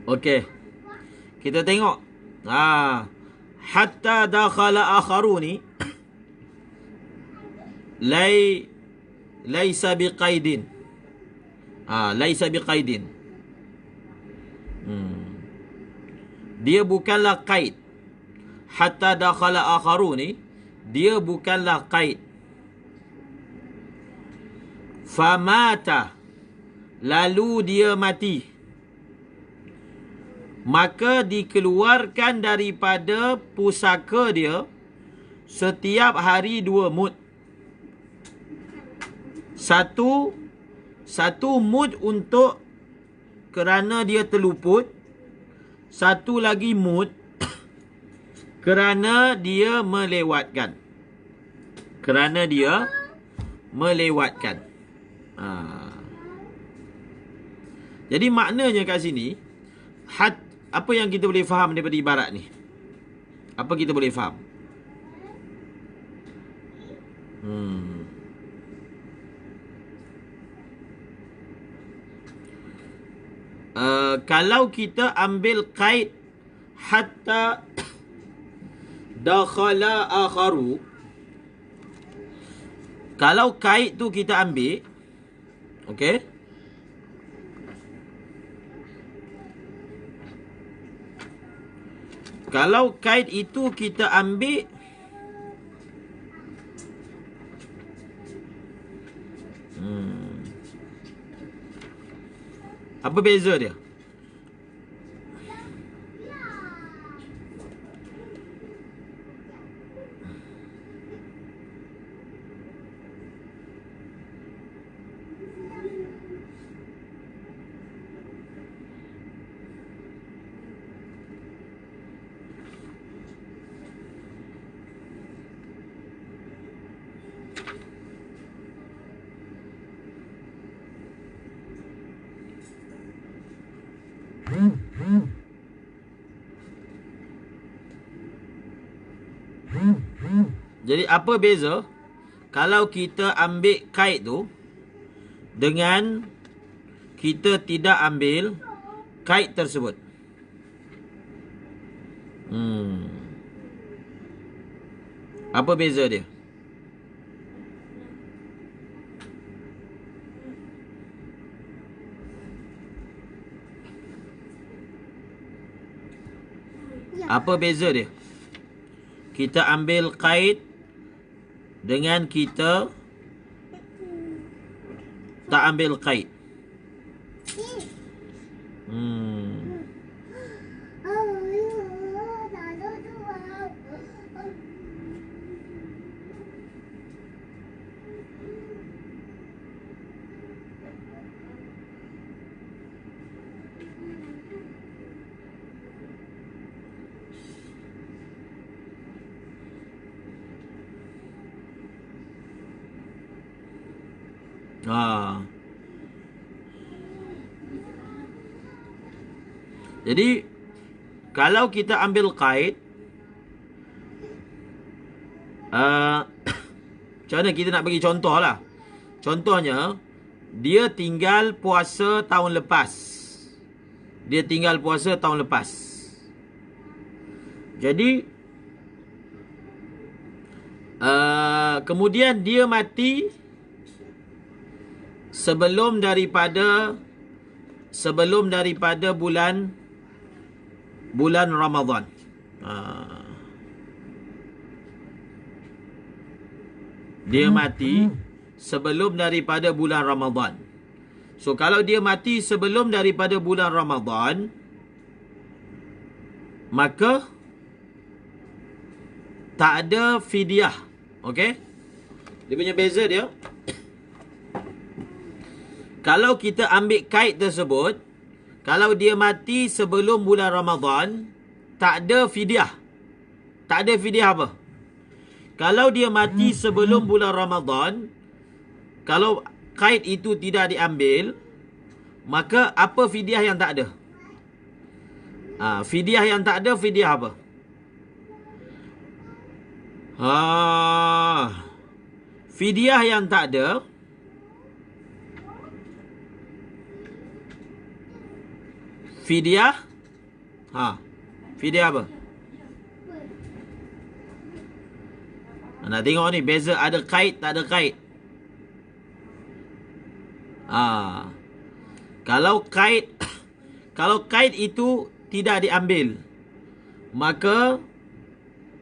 Okey. Kita tengok. Hatta dakhala akharuni laisa biqaidin. Laisa biqaidin. Dia bukanlah qaid. Hatta dakhala akharuni, dia bukanlah qaid. Famata, lalu dia mati, maka dikeluarkan daripada pusaka dia setiap hari 2 mud. Satu mud untuk kerana dia terluput, satu lagi mud kerana dia melewatkan. Jadi maknanya kat sini, apa yang kita boleh faham daripada ibarat ni? Apa kita boleh faham? Kalau kita ambil qaid hatta dakhala akharu, kalau qaid tu kita ambil, okey, kalau qaid itu kita ambil, apa beza dia? Jadi apa beza kalau kita ambil qaid tu dengan kita tidak ambil qaid tersebut? Apa beza dia? Apa beza dia? Kita ambil qaid dengan kita tak ambil qaid. Jadi kalau kita ambil qaid, macam mana kita nak bagi contoh lah. Contohnya, dia tinggal puasa tahun lepas. Jadi kemudian dia mati sebelum daripada bulan Ramadan. Dia mati sebelum daripada bulan Ramadan. So kalau dia mati sebelum daripada bulan Ramadan, maka tak ada fidyah. Okey? Dia punya beza dia, kalau kita ambil qaid tersebut, kalau dia mati sebelum bulan Ramadan, tak ada fidyah. Tak ada fidyah apa? Kalau dia mati sebelum bulan Ramadan, kalau qaid itu tidak diambil, maka apa fidyah yang tak ada? Fidyah yang tak ada, fidyah apa? Fidyah yang tak ada, fidyah Ha. Fidyah apa? Nak tengok ni beza ada kait tak ada kait. Kalau kait kalau kait itu tidak diambil, maka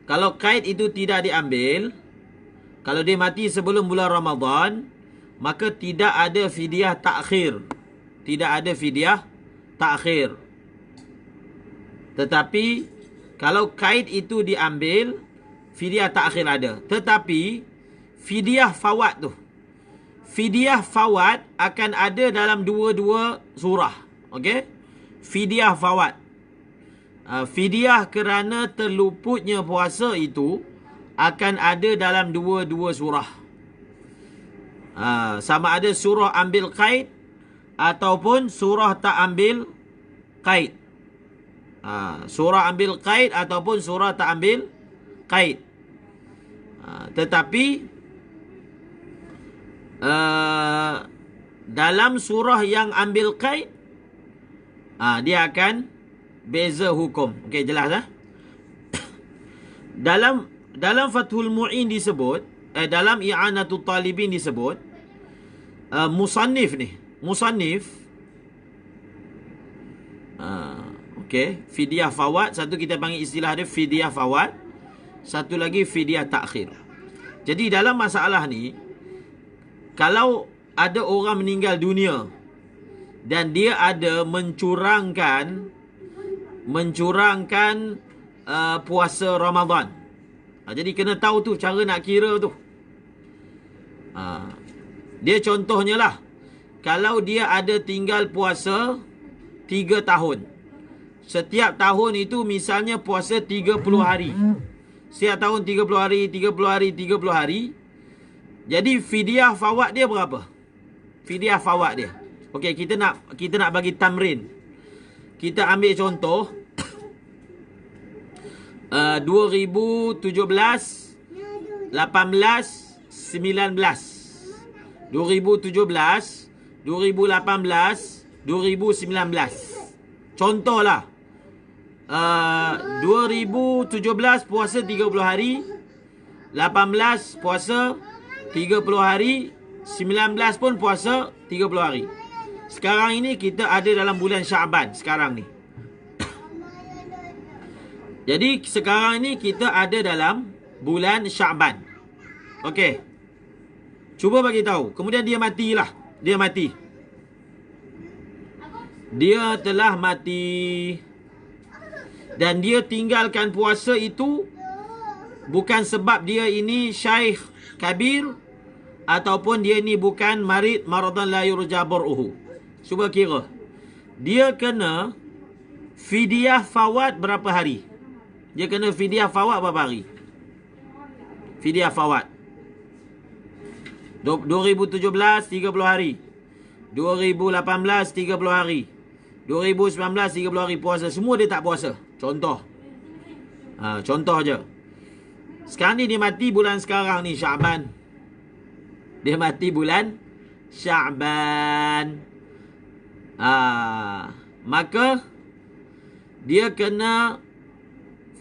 kalau kait itu tidak diambil, kalau dia mati sebelum bulan Ramadan, maka tidak ada fidyah takhir. Tidak ada fidyah takhir. Tetapi kalau kait itu diambil, fidyah takhir ada. Tetapi fidyah fawat tu, fidyah fawat akan ada dalam dua-dua surah. Okey? Fidyah fawat. Fidyah kerana terluputnya puasa itu akan ada dalam dua-dua surah. Sama ada surah ambil kait ataupun surah tak ambil kait. Surah ambil kait ataupun surah tak ambil kait. Tetapi dalam surah yang ambil kait, dia akan beza hukum. Okey, jelas dah. Dalam Fathul Mu'in disebut, dalam I'anatul Talibin disebut, musannif ni, musannif, okey, fidyah fawat, satu kita panggil istilah dia fidyah fawat, satu lagi fidyah takhir. Jadi dalam masalah ni, kalau ada orang meninggal dunia dan dia ada mencurangkan puasa Ramadan, jadi kena tahu tu cara nak kira tu. Dia contohnya lah, kalau dia ada tinggal puasa 3 tahun, setiap tahun itu misalnya puasa 30 hari, setiap tahun 30 hari, 30 hari, 30 hari. Jadi fidyah fawat dia berapa? Fidyah fawat dia, okey, kita nak bagi tamrin. Kita ambil contoh 2017, 18, 19. 2017, 2018, 2019. Contohlah, 2017 puasa 30 hari, 18 puasa 30 hari, 19 pun puasa 30 hari. Sekarang ini kita ada dalam bulan Syaban sekarang ni. Jadi sekarang ini kita ada dalam bulan Syaban. Okey. Cuba bagi tahu. Kemudian dia matilah. Dia mati. Dia telah mati. Dan dia tinggalkan puasa itu bukan sebab dia ini syaikh kabir, ataupun dia ni bukan marid maradan la yurja bar'uhu. Cuba kira. Dia kena fidyah fawat berapa hari? Dia kena fidyah fawat berapa hari? Fidyah fawat 2017 30 hari, 2018 30 hari, 2019 30 hari puasa. Semua dia tak puasa. Contoh. Contoh je. Sekarang ni dia mati bulan sekarang ni, Syaban. Dia mati bulan Syaban. Maka dia kena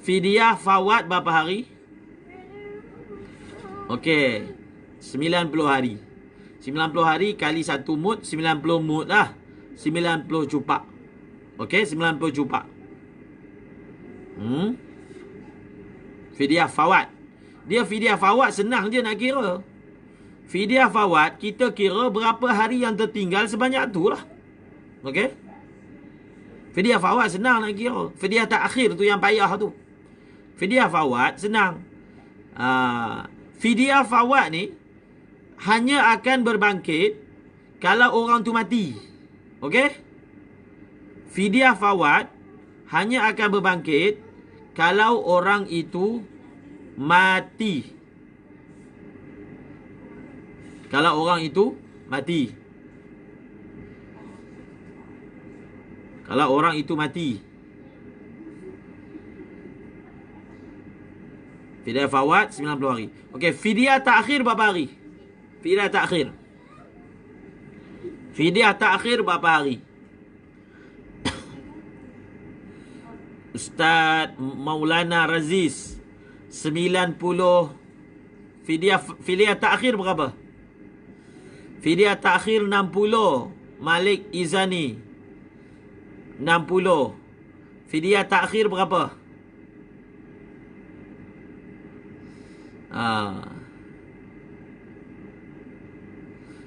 fidyah fawat berapa hari? Okey, 90 hari. 90 hari kali 1 mud, 90 mud lah. 90 cupak. Okey, 90 cupak. Fidyah fawat. Dia fidyah fawat senang je nak kira. Fidyah fawat kita kira berapa hari yang tertinggal sebanyak tu lah. Okey? Fidyah fawat senang nak kira. Fidyah takhir tu yang payah tu. Fidyah fawat senang. Fidyah fawat ni hanya akan berbangkit kalau orang tu mati. Okey? Fidyah fawat hanya akan berbangkit kalau orang itu mati. Kalau orang itu mati. Kalau orang itu mati. Fidyah fawat 90 hari. Okey, fidyah takhir berapa hari? Fidyah takhir. Fidyah takhir berapa hari? Ustaz Maulana Raziz 90. Fidyah takhir berapa? Fidyah takhir 60. Malik Izani 60. Fidyah takhir berapa?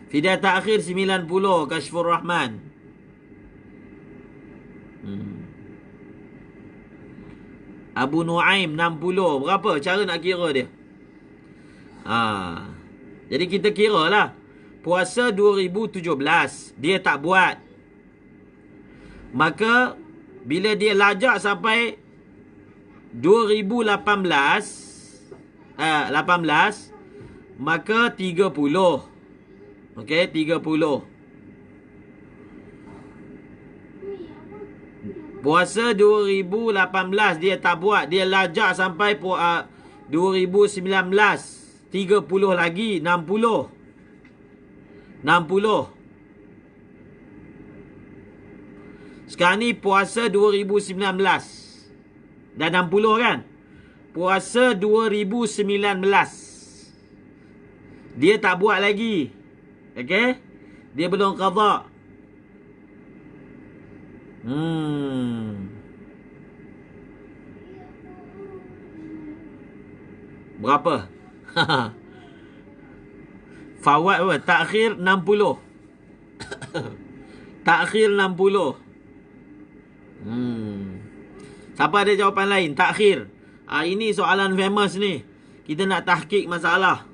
Fidyah takhir 90. Kashfur Rahman. Abu Nuaim 60. Berapa cara nak kira dia? Jadi kita kira lah. Puasa 2017 dia tak buat. Maka bila dia lajak sampai 2018 maka 30. Okey, 30. Puasa 2018 dia tak buat, dia lajak sampai 2019. 30 lagi 60. 60. Sekarang ni puasa 2019. Dah 60 kan? Puasa 2019. Dia tak buat lagi. Okey? Dia belum qada. Berapa? Fawad apa? Takhir 60. Takhir 60. Siapa ada jawapan lain? Takhir. Ini soalan famous ni. Kita nak tahqiq masalah.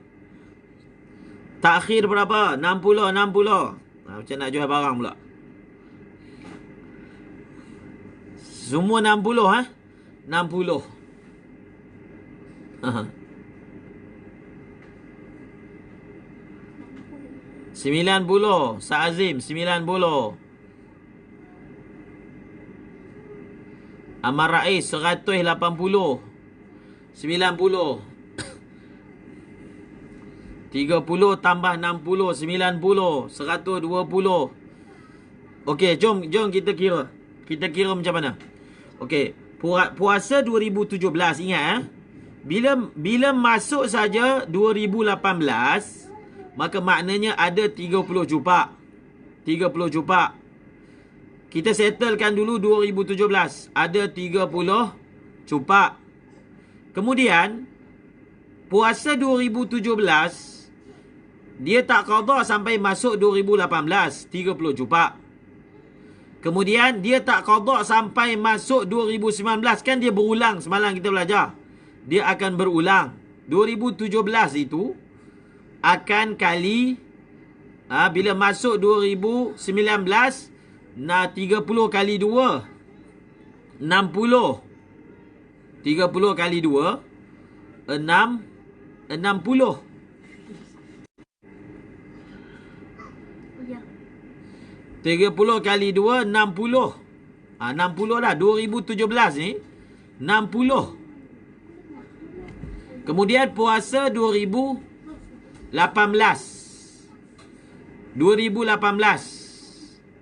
Takhir berapa? 60. Macam nak jual barang pula. Semua 60 60. 90. Sa'azim 90. Amar Rais 180. 90. 30 tambah 60 90. 120. Okey, jom kita kira. Kita kira macam mana? Okey, puasa 2017 ingat bila masuk saja 2018 maka maknanya ada 30 jupak. 30 jupak. Kita settlekan dulu 2017. Ada 30 jupak. Kemudian puasa 2017 dia tak qada sampai masuk 2018. 30 jupak. Kemudian dia tak qada sampai masuk 2019. Kan dia berulang. Semalam kita belajar. Dia akan berulang. 2017 itu akan kali bila masuk 2019 30 kali 2 60. 30 kali 2 60. 30 kali 2 60. 60 dah 2017 ni 60. Kemudian puasa 2018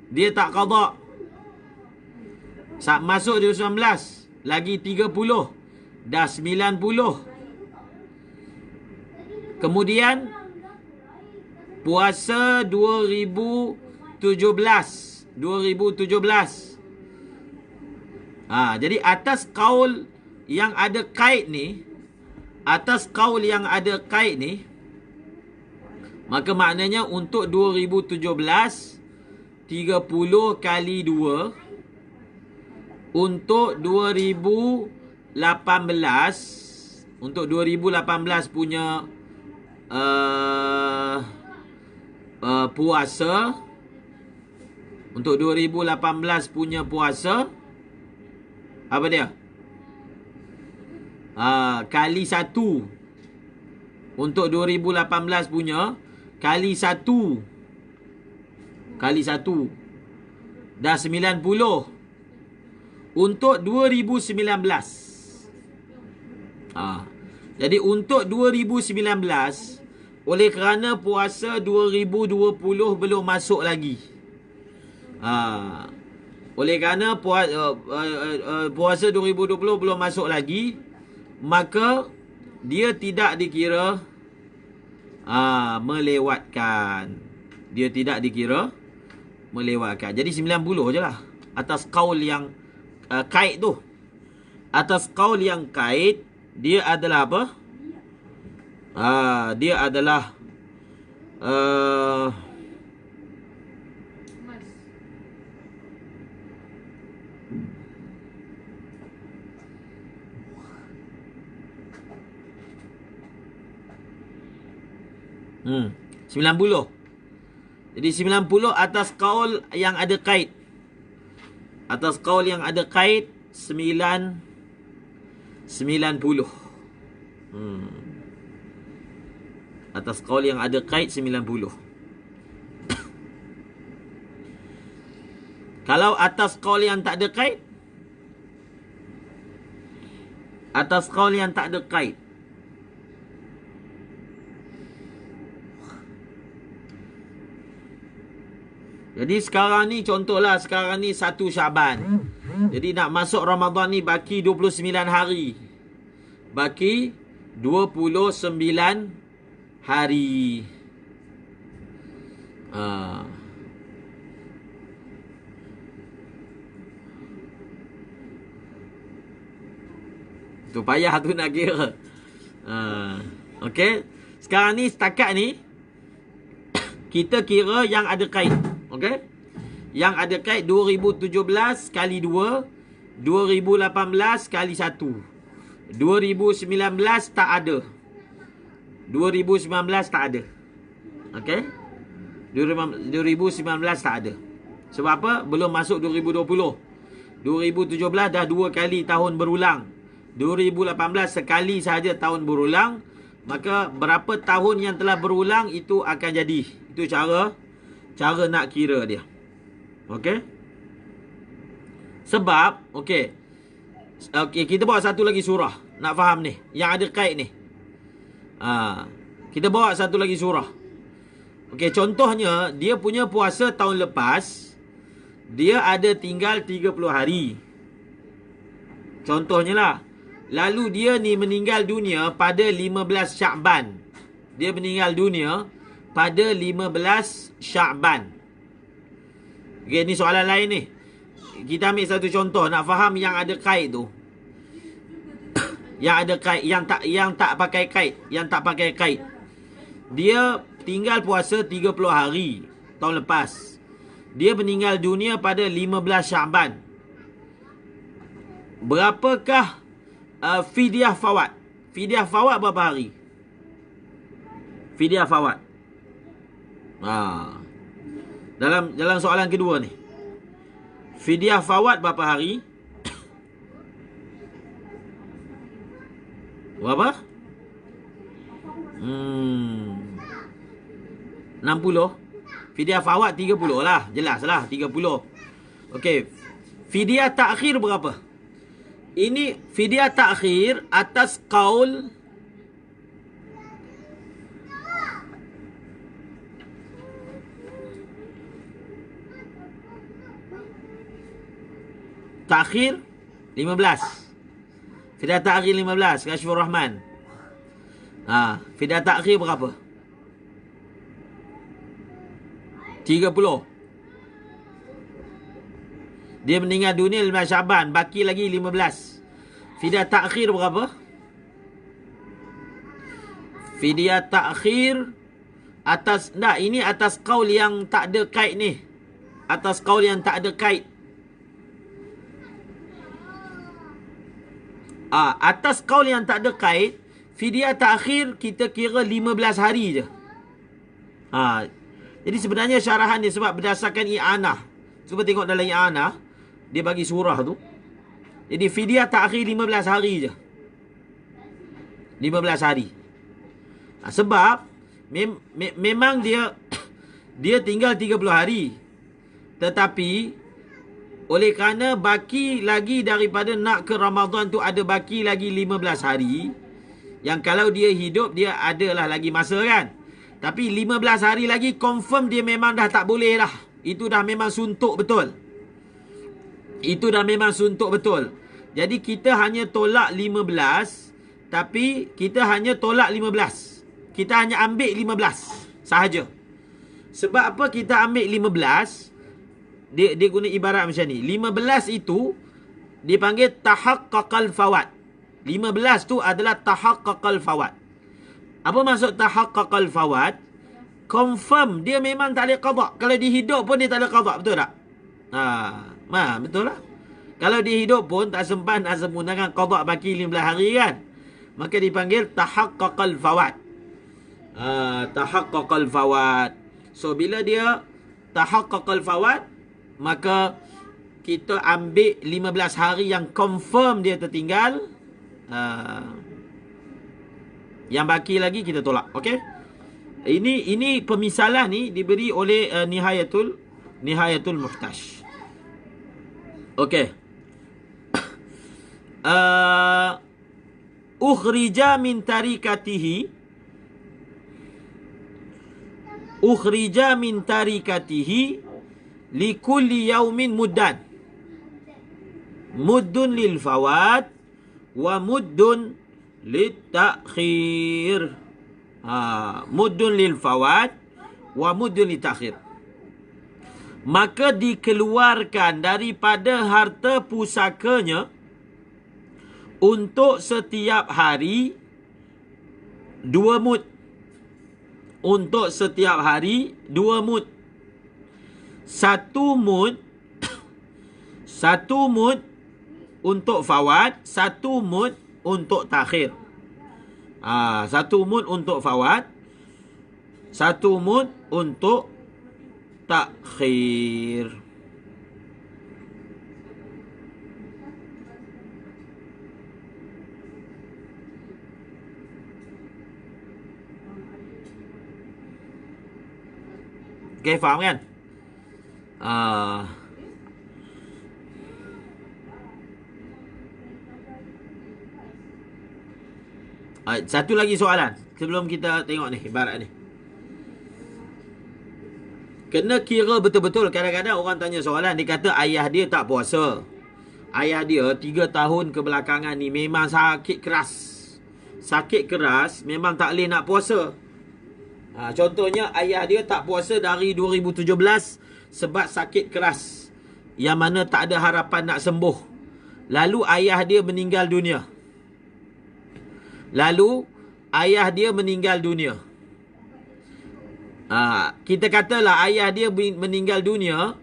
dia tak qada. Masuk 2019 lagi 30 dah 90. Kemudian puasa 2017. Jadi atas kaul yang ada kait ni, maka maknanya untuk 2017 30 kali 2. Untuk 2018 punya puasa. Untuk 2018 punya puasa apa dia? Kali 1. Untuk 2018 punya kali 1. Dah 90. Untuk 2019. Jadi untuk 2019, oleh kerana puasa 2020 belum masuk lagi. Oleh kerana puasa 2020 belum masuk lagi, maka dia tidak dikira melewatkan. Dia tidak dikira melewatkan. Jadi 90 je lah. Atas kaul yang kait tu. Atas kaul yang kait, dia adalah apa? Dia adalah Hmm, 90. Jadi 90 atas kaul yang ada kait. Atas kaul yang ada kait 90. Atas kaul yang ada kait 90. Kalau atas kaul yang tak ada kait, atas kaul yang tak ada kait, jadi sekarang ni contohlah, sekarang ni 1 Syaban. Jadi nak masuk Ramadan ni baki 29 hari. Baki 29 hari. Tu payah tu nak kira. Okey. Sekarang ni setakat ni kita kira yang ada kait. Okey. Yang ada kait 2017 kali 2, 2018 kali 1. 2019 tak ada. 2019 tak ada. Okey. 2019 tak ada. Sebab apa? Belum masuk 2020. 2017 dah 2 kali tahun berulang. 2018 sekali sahaja tahun berulang. Maka berapa tahun yang telah berulang itu akan jadi. Itu cara nak kira dia. Okey. Sebab okey, kita bawa satu lagi surah. Nak faham ni, yang ada kait ni. Kita bawa satu lagi surah. Okey, contohnya dia punya puasa tahun lepas, dia ada tinggal 30 hari. Contohnya lah. Lalu dia ni meninggal dunia pada 15 Syakban. Dia meninggal dunia pada 15 Syakban. Okey, ni soalan lain ni. Kita ambil satu contoh nak faham yang ada kait tu. Yang ada kait, yang tak pakai kait, yang tak pakai kait. Dia tinggal puasa 30 hari tahun lepas. Dia meninggal dunia pada 15 Syakban. Berapakah fidyah fawat? Fidyah fawat berapa hari? Fidyah fawat. Dalam soalan kedua ni. Fidyah fawat berapa hari? Berapa? 60. Fidyah fawat 30 lah. Jelas lah 30. Okey. Fidyah takhir berapa? Ini fidyah takhir atas qaul takhir 15. Fidyah takhir 15, Kashfur Rahman. Fidyah takhir berapa? 30. Dia meninggal dunia 15 Syaban, baki lagi 15. Fidyah takhir berapa? Fidyah takhir atas, ini atas qaul yang tak ada kait ni. Atas qaul yang tak ada kait. Atas qaul yang tak ada kait, fidyah takhir kita kira 15 hari je. Jadi sebenarnya syarahan dia sebab berdasarkan i'anah. Cuba tengok dalam i'anah, dia bagi surah tu. Jadi fidyah takhir 15 hari je. 15 hari. Sebab memang dia tinggal 30 hari. Tetapi oleh kerana baki lagi daripada nak ke Ramadan tu ada baki lagi 15 hari. Yang kalau dia hidup, dia adalah lagi masa kan. Tapi 15 hari lagi confirm dia memang dah tak boleh lah. Itu dah memang suntuk betul. Itu dah memang suntuk betul. Jadi kita hanya tolak 15, tapi kita hanya tolak 15. Kita hanya ambil 15 sahaja. Sebab apa kita ambil 15? Dia guna ibarat macam ni. 15 itu dipanggil tahaqqaqal fawat. 15 tu adalah tahaqqaqal fawat. Apa maksud tahaqqaqal fawat? Confirm dia memang tak boleh qada. Kalau dia hidup pun dia tak boleh qada, betul tak? Betul lah. Kalau dia hidup pun tak sempat nak sempurnakan qada baki 15 hari kan. Maka dipanggil tahaqqaqal fawat. Tahaqqaqal fawat. So bila dia tahaqqaqal fawat, maka kita ambil 15 hari yang confirm dia tertinggal. Yang baki lagi kita tolak. Okey? Ini pemisalan ni diberi oleh Nihayatul Muhtaj. Okey. Ukhrija min tarikatihi likulli yaumin muddan. Muddun lil fawat wa muddun lit ta'khir. Muddun lil fawat wa muddun lit ta'khir. Maka dikeluarkan daripada harta pusakanya untuk setiap hari 2 mud. Untuk setiap hari 2 mud. 1 mud untuk fawat, 1 mud untuk takhir. 1 mud untuk fawat, 1 mud untuk takhir. Okay, faham kan? Satu lagi soalan sebelum kita tengok ni ibarat ni. Kena kira betul-betul. Kadang-kadang orang tanya soalan, dia kata ayah dia tak puasa. Ayah dia 3 tahun kebelakangan ni memang sakit keras. Sakit keras memang tak boleh nak puasa. Contohnya ayah dia tak puasa dari 2017 sebab sakit keras, yang mana tak ada harapan nak sembuh. Lalu ayah dia meninggal dunia. Kita katalah ayah dia meninggal dunia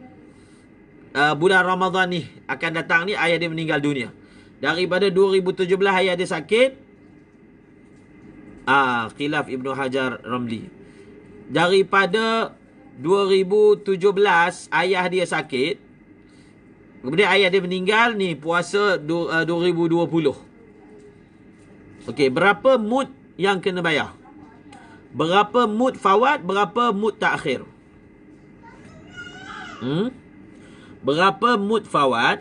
bulan Ramadan ni akan datang ni, ayah dia meninggal dunia. Daripada 2017 ayah dia sakit. Khilaf Ibnu Hajar Ramli. Daripada 2017 ayah dia sakit, kemudian ayah dia meninggal ni puasa 2020. Okey, berapa mud yang kena bayar? Berapa mud fawat, berapa mud takhir? Berapa mud fawat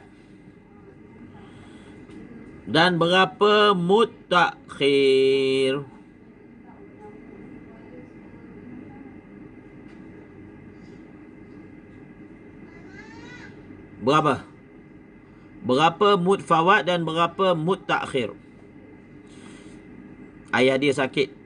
dan berapa mud takhir? Berapa? Berapa mud fawat dan berapa mud takhir? Ayah dia sakit.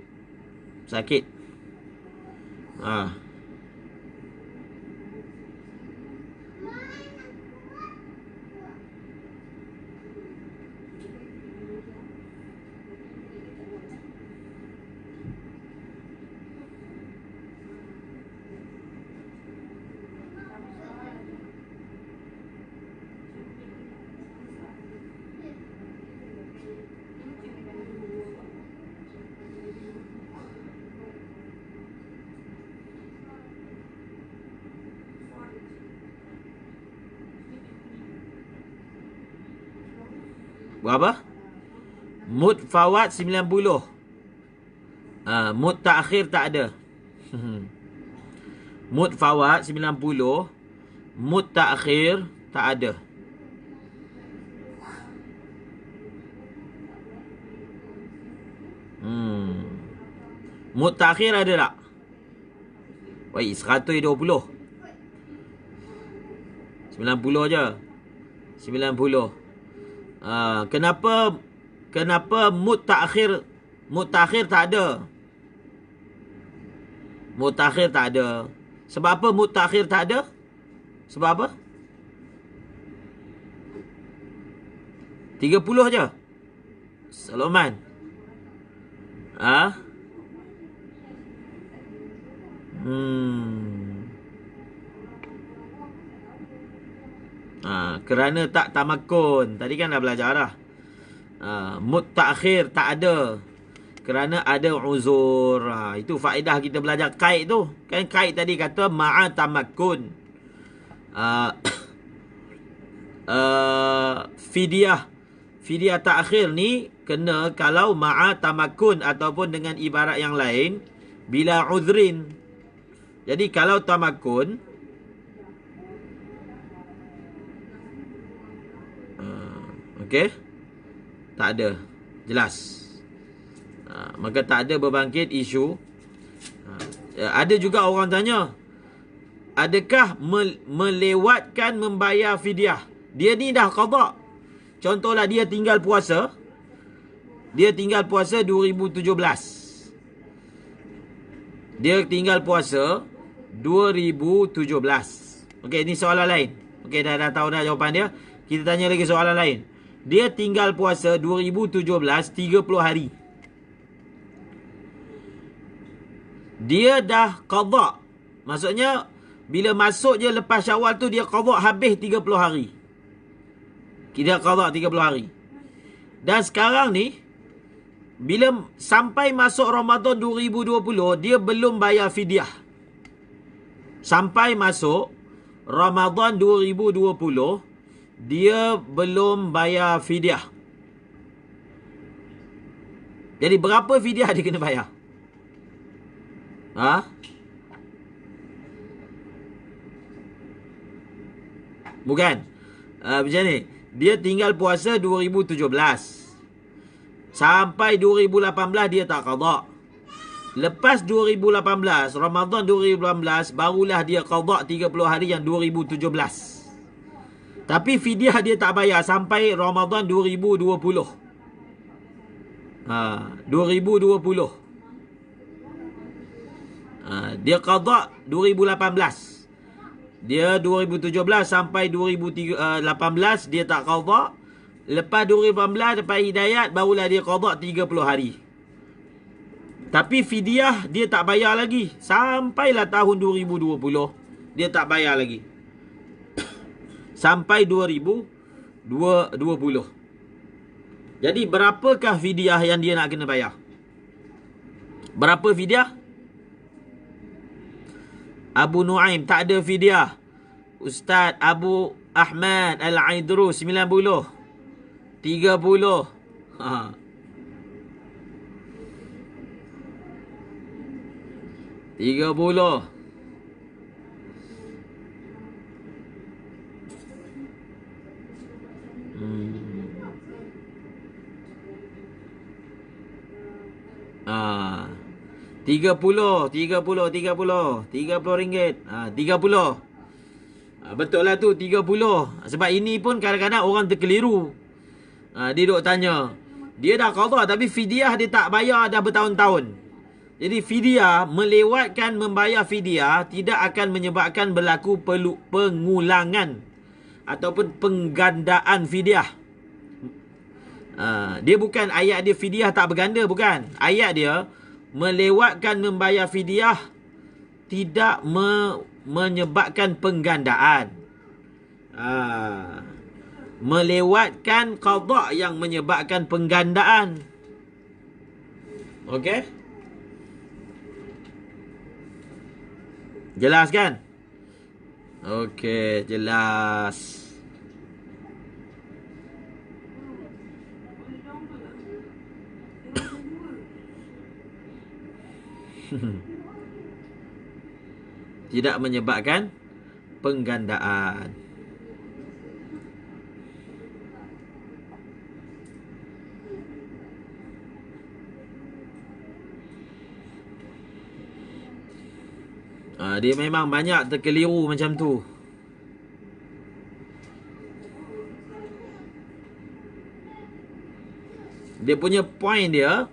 Berapa? Mud fawat 90. Mud takhir tak ada. Mud fawat 90. Mud takhir tak ada. Mud takhir ada tak? Baik, 120. 90 je. 90. Kenapa mutakhir tak ada? Mutakhir tak ada. Sebab apa mutakhir tak ada? Sebab apa? 30 je. Saloman. Kerana tak tamakun. Tadi kan dah belajar dah. Mutakhir tak ada. Kerana ada uzur. Itu faedah kita belajar kaid tu. Kan kaid tadi kata ma'a tamakun. Fidyah ta'khir ni kena kalau ma'a tamakun ataupun dengan ibarat yang lain bila uzrin. Jadi kalau tamakun okey, tak ada, jelas. Maka tak ada berbangkit isu. Ada juga orang tanya, adakah melewatkan membayar fidyah? Dia ni dah qada. Contohlah dia tinggal puasa 2017. Dia tinggal puasa 2017. Okey, ini soalan lain. Okey, dah tahu dah jawapan dia. Kita tanya lagi soalan lain. Dia tinggal puasa 2017 30 hari. Dia dah qada. Maksudnya bila masuk je lepas Syawal tu dia qada habis 30 hari. Kita qada 30 hari. Dan sekarang ni bila sampai masuk Ramadan 2020 dia belum bayar fidyah. Sampai masuk Ramadan 2020 dia belum bayar fidyah. Jadi berapa fidyah dia kena bayar? Bukan. Macam ni. Dia tinggal puasa 2017. Sampai 2018 dia tak qada. Lepas 2018, Ramadan 2018, barulah dia qada 30 hari yang 2017. Tapi fidyah dia tak bayar sampai Ramadan 2020. 2020. Dia qada 2018. Dia 2017 sampai 2018 dia tak qada. Lepas 2018 dapat hidayat barulah dia qada 30 hari. Tapi fidyah dia tak bayar lagi. Sampailah tahun 2020 dia tak bayar lagi. Sampai 2020. Jadi berapakah fidyah yang dia nak kena bayar? Berapa fidyah? Abu Nuaim tak ada fidyah. Ustaz Abu Ahmad Al-Aidru 90. 30. 30. Ah. 30 ringgit. 30. Betul lah tu 30. Sebab ini pun kadang-kadang orang terkeliru. Dia duk tanya. Dia dah qada tapi fidyah dia tak bayar dah bertahun-tahun. Jadi fidyah, melewatkan membayar fidyah tidak akan menyebabkan berlaku pengulangan ataupun penggandaan fidyah. Dia bukan ayat dia fidyah tak berganda, bukan. Ayat dia melewatkan membayar fidyah tidak menyebabkan penggandaan. Melewatkan qada yang menyebabkan penggandaan. Okey? Jelas kan? Okey, jelas. Tidak menyebabkan penggandaan. Dia memang banyak terkeliru macam tu. Dia punya point dia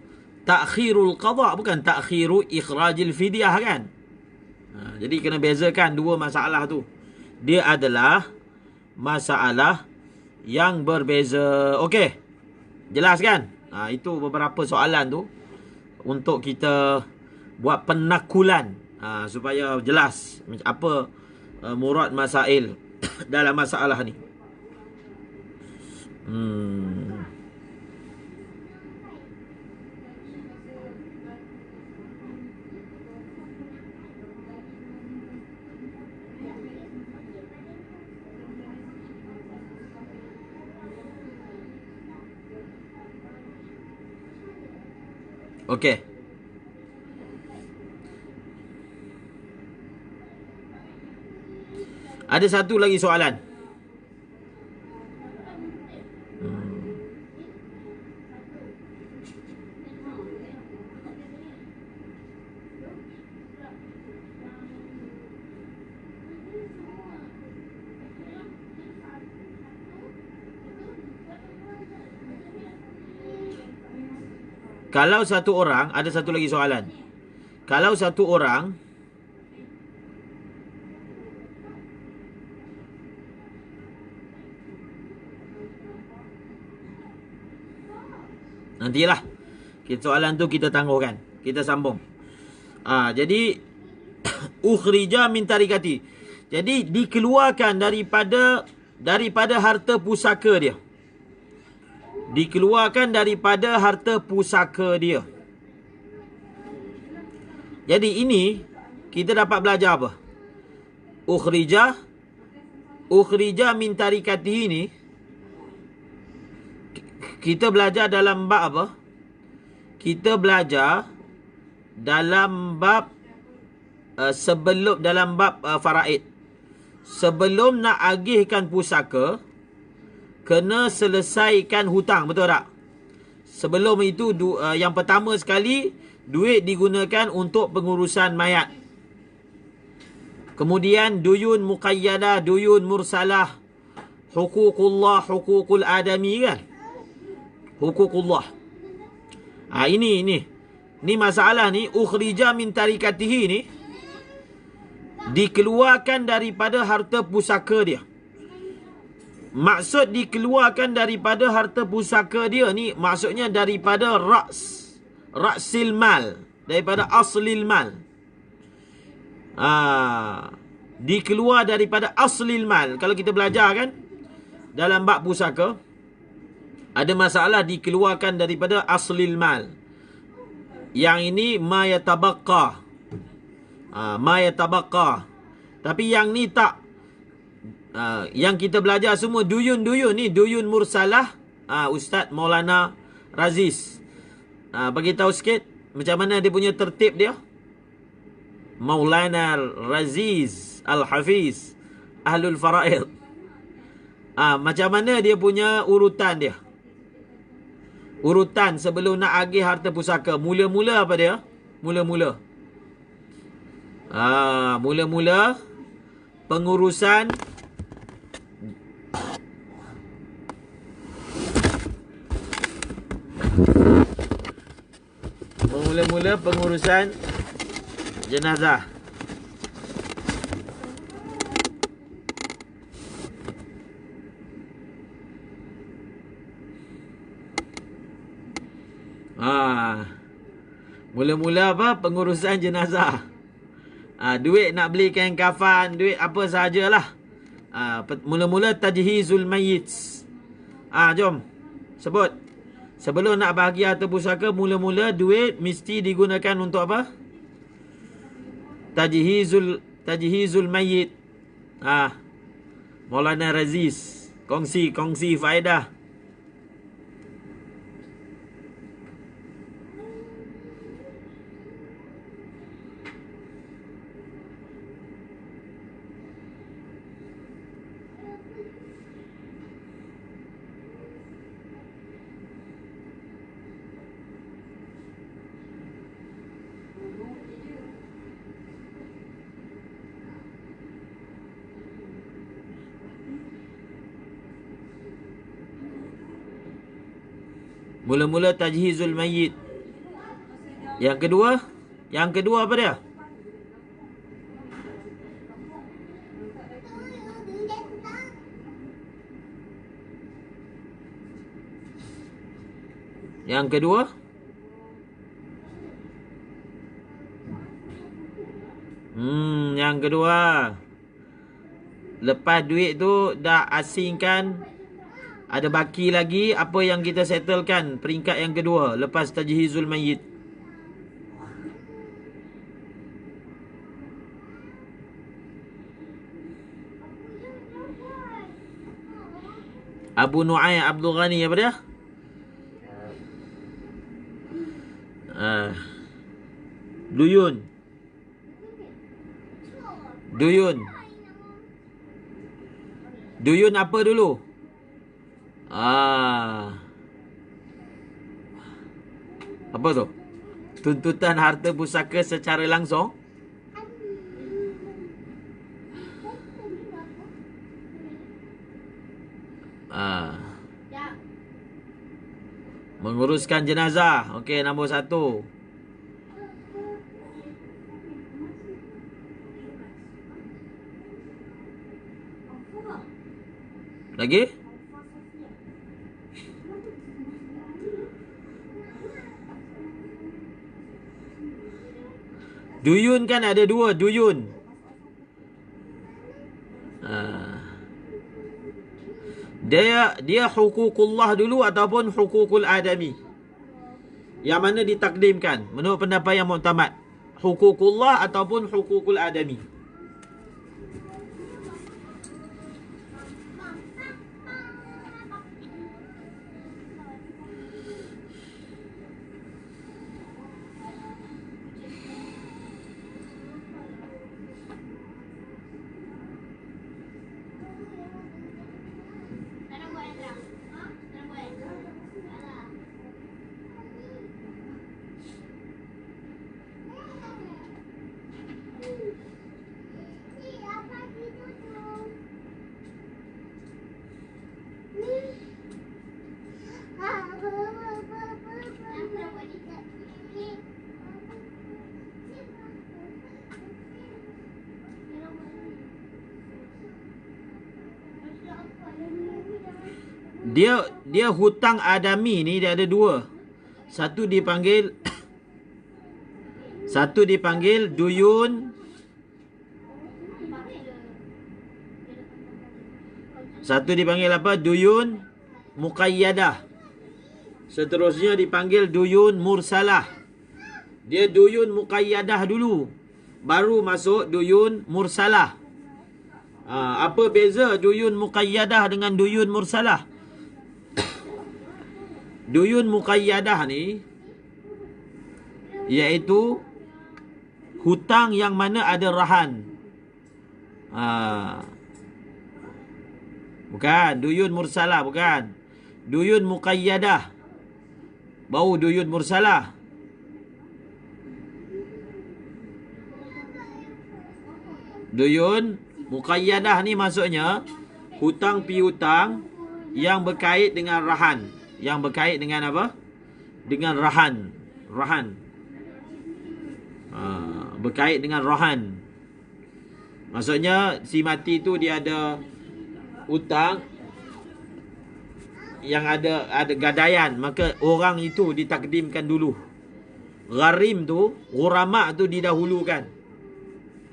takhirul qada, bukan takhiru ikhrajil fidyah kan. Jadi kena bezakan dua masalah tu. Dia adalah masalah yang berbeza. Okey. Jelas kan? Itu beberapa soalan tu untuk kita buat penakulan supaya jelas apa murad masail dalam masalah ni. Okey. Ada satu lagi soalan. Kalau satu orang, ada satu lagi soalan. Kalau satu orang nantilah soalan tu kita tangguhkan. Kita sambung. Jadi ukhrija min tarikati. Jadi dikeluarkan daripada harta pusaka dia. Dikeluarkan daripada harta pusaka dia. Jadi ini kita dapat belajar apa? Ukhrija min tarikati ini kita belajar dalam bab apa? Kita belajar dalam bab dalam bab faraid. Sebelum nak agihkan pusaka, kena selesaikan hutang, betul tak? Sebelum itu yang pertama sekali, duit digunakan untuk pengurusan mayat. Kemudian duyun muqayyadah, duyun mursalah, huququllah, huququl adami kan? Huququllah. Ini masalah ni, ukhrija min tarikatihi ni dikeluarkan daripada harta pusaka dia. Maksud dikeluarkan daripada harta pusaka dia ni, maksudnya daripada ra'sil mal, daripada aslil mal. Dikeluar daripada aslil mal. Kalau kita belajar kan dalam bab pusaka, ada masalah dikeluarkan daripada aslil mal. Yang ini ma yatabaqqa. Ma yatabaqqa. Tapi yang ni tak. Yang kita belajar semua duyun-duyun ni, duyun mursalah. Ustaz Maulana Raziz bagi tahu sikit macam mana dia punya tertib dia. Maulana Raziz Al-Hafiz Ahlul Faraid. Macam mana dia punya urutan dia? Urutan sebelum nak agih harta pusaka. Mula-mula apa dia? Mula-mula pengurusan jenazah. Mula-mula apa? Pengurusan jenazah. Duit nak beli kain kafan, duit apa sahajalah. Mula-mula tajhizul mayyit. Jom sebut. Sebelum nak bahagi harta pusaka, mula-mula duit mesti digunakan untuk apa? Tajhizul mayyit. Maulana Raziz kongsi faedah. Mula-mula tajhizul mayyit. Yang kedua? Yang kedua apa dia? Yang kedua? Yang kedua. Lepas duit tu dah asingkan, ada baki lagi, apa yang kita settlekan peringkat yang kedua lepas tajhizul mayyit? Abu Nu'ay Abdul Ghani apa dia? Duyun. Duyun. Duyun apa dulu? Apa tu? Tuntutan harta pusaka secara langsung. Menguruskan jenazah. Okey, nombor 1. Lagi? Duyun kan ada 2, duyun. Dia hukukullah dulu ataupun hukukul adami? Yang mana ditakdimkan menurut pendapat yang muktamad? Hukukullah ataupun hukukul adami? Dia hutang adami ni dia ada 2. Satu dipanggil duyun. Satu dipanggil apa? Duyun muqayyadah. Seterusnya dipanggil duyun mursalah. Dia duyun muqayyadah dulu, baru masuk duyun mursalah. Apa beza duyun muqayyadah dengan duyun mursalah? Duyun muqayyadah ni iaitu hutang yang mana ada rahan. Bukan duyun mursalah, bukan. Duyun muqayyadah. Baru duyun mursalah. Duyun muqayyadah ni maksudnya hutang piutang yang berkait dengan rahan. Yang berkait dengan apa? Dengan rahan. Rahan. Berkait dengan rahan. Maksudnya si mati tu dia ada hutang yang ada gadaian, maka orang itu ditakdimkan dulu. Gharim tu, ghurama tu didahulukan.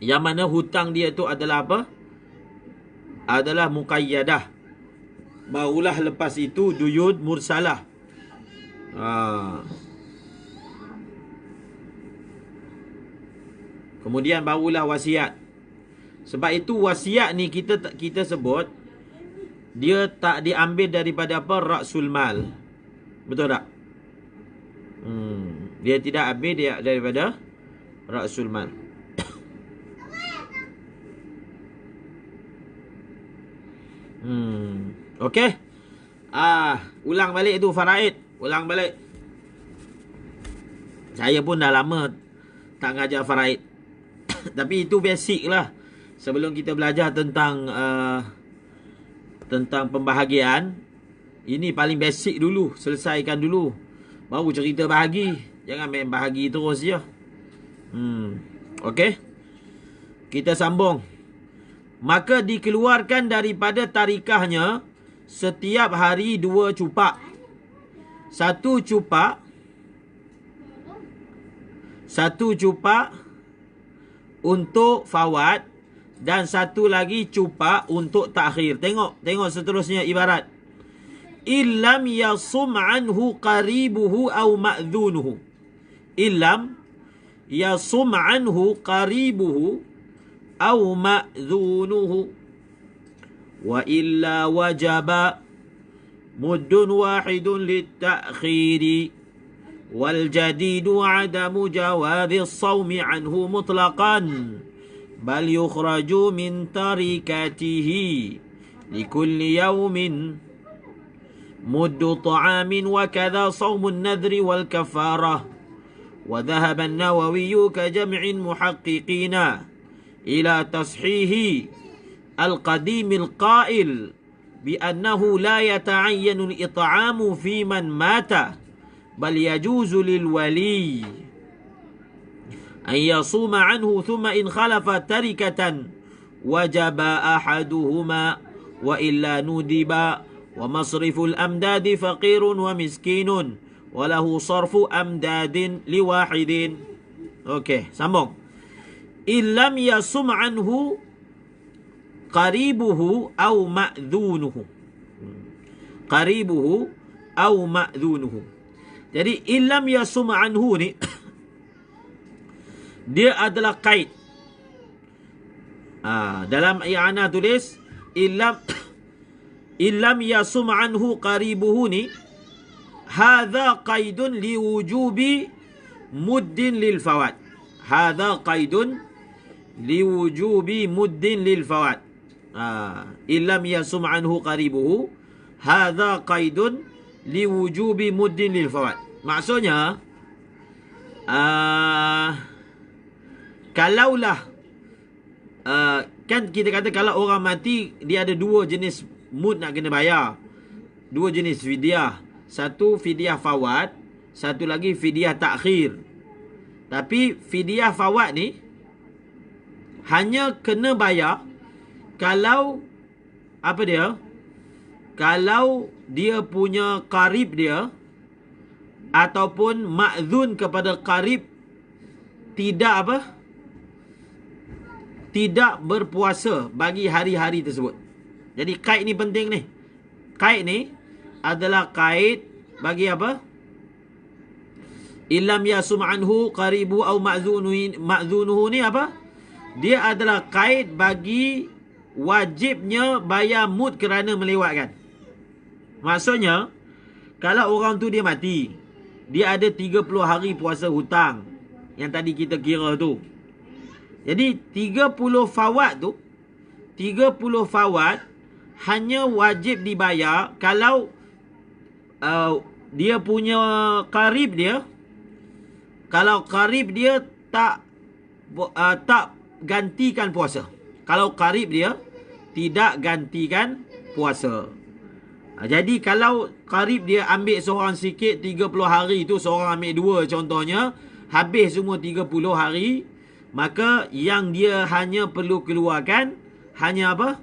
Yang mana hutang dia tu adalah apa? Adalah muqayyadah. Barulah lepas itu duyun mursalah. Kemudian barulah wasiat. Sebab itu wasiat ni kita sebut dia tak diambil daripada apa? Ra'sul mal. Betul tak? Dia tidak ambil dia daripada ra'sul mal. Okey. Ulang balik tu faraid. Ulang balik. Saya pun dah lama tak ngajar faraid. Tapi itu basic lah. Sebelum kita belajar tentang pembahagian, ini paling basic dulu, selesaikan dulu. Baru cerita bahagi. Jangan main bahagi terus je. Okey. Kita sambung. Maka dikeluarkan daripada tarikahnya setiap hari 2 cupak. 1 cupak untuk fawat dan 1 lagi cupak untuk takhir. Tengok seterusnya ibarat. Illam yasum anhu qaribuhu aw ma'dhunuhu. Illam yasum anhu qaribuhu aw ma'dhunuhu wa illa wajaba muddun wahidun lit-ta'khiri wal jadidu adamu jawazi as-sawmi anhu mutlaqan bal yukhraju min tarikatihi likulli yawmin muddu ta'amin wa kadha sawmun nadhri wal kafarah wa dhahaba an-Nawawi ka jam'in muhaqqiqina ila tashihi al-qadim al-qail بأنه لا يتعين الإطعام في من مات بل يجوز للولي أن يصوم عنه ثم إن خلف تركة وجب أحدهما وإلا ندب ومصرف الأمداد فقير ومسكين وله صرف أمداد لواحد. Okey, sambung. إن لم يصم عنه qaribuhu au ma'dhunuhu. Qaribuhu au ma'dhunuhu. Jadi illam yasum anhu ni dia adalah qaid. Dalam i'anah tulis illam yasum anhu qaribuhu ni hadha qaidun liwujubi muddin lil fawat. Hadha qaidun liwujubi muddin lil fawat. Illam yasum anhu qaribuhu hadha qaidun liwujubi muddin lil fawat. Maksudnya kalaulah kan kita kata kalau orang mati dia ada 2 jenis mud nak kena bayar. 2 jenis fidyah. Satu fidyah fawat, satu lagi fidyah takhir. Tapi fidyah fawat ni hanya kena bayar kalau apa dia? Kalau dia punya qarib dia ataupun ma'zun kepada qarib tidak apa? Tidak berpuasa bagi hari-hari tersebut. Jadi kaid ni penting ni. Kaid ni adalah kaid bagi apa? Illam yasum anhu qaribu au ma'zunuhu ni apa? Dia adalah kaid bagi wajibnya bayar mud kerana melewatkan. Maksudnya kalau orang tu dia mati, dia ada 30 hari puasa hutang yang tadi kita kira tu. Jadi 30 fawat tu, 30 fawat hanya wajib dibayar kalau dia punya qarib dia, kalau qarib dia tak gantikan puasa. Kalau qarib dia tidak gantikan puasa. Jadi kalau qarib dia ambil seorang sikit 30 hari tu, seorang ambil 2 contohnya, habis semua 30 hari, maka yang dia hanya perlu keluarkan hanya apa?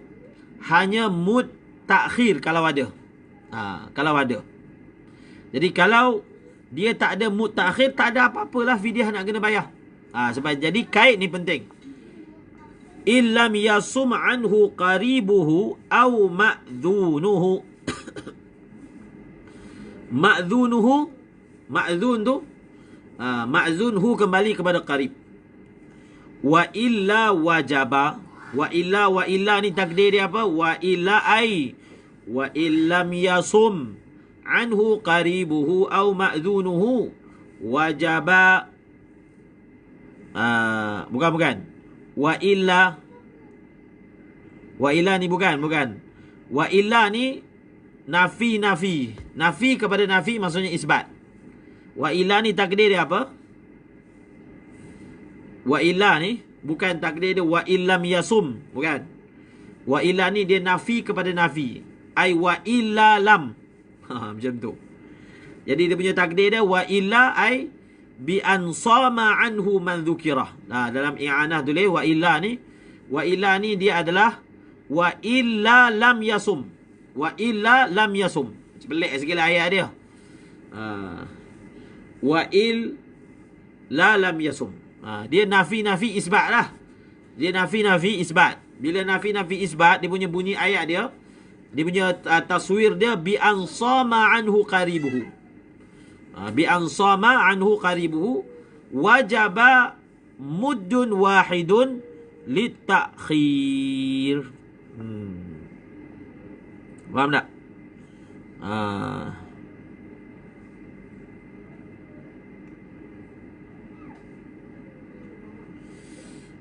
Hanya mud takhir kalau ada. Kalau ada. Jadi kalau dia tak ada mud takhir, tak ada apa-apalah fidyah nak kena bayar. Sebab jadi kaid ni penting. Illam yasum anhu qaribuhu aw ma'dhunuhu. Ma'dhun tu ma'dhunhu kembali kepada qarib. Wa illa wajaba. Wa illa ni takdir dia apa? Wa illa ai wa illam yasum anhu qaribuhu aw ma'dhunuhu wajaba. Bukan. Wa illa ni bukan. Wa illa ni nafi. Nafi kepada nafi maksudnya isbat. Wa illa ni takdir dia apa? Wa illa ni bukan takdir dia wa illam yasum, bukan. Wa illa ni dia nafi kepada nafi. Ai wa illa lam. Macam tu. Jadi dia punya takdir dia wa illa ai bi an sama anhu man dzukirah. Nah, dalam i'anah tulis wa illa ni dia adalah wa illa lam yasum. Wa illa lam yasum. Pelik sikit lah ayat dia. Wa illa lam yasum. Dia nafi isbat lah. Dia nafi isbat. Bila nafi isbat, dia punya bunyi ayat dia punya taswir dia bi an sama anhu qaribuhu. Bi an sama anhu qaribuhu wajaba muddun wahidun litakhir. Faham tak?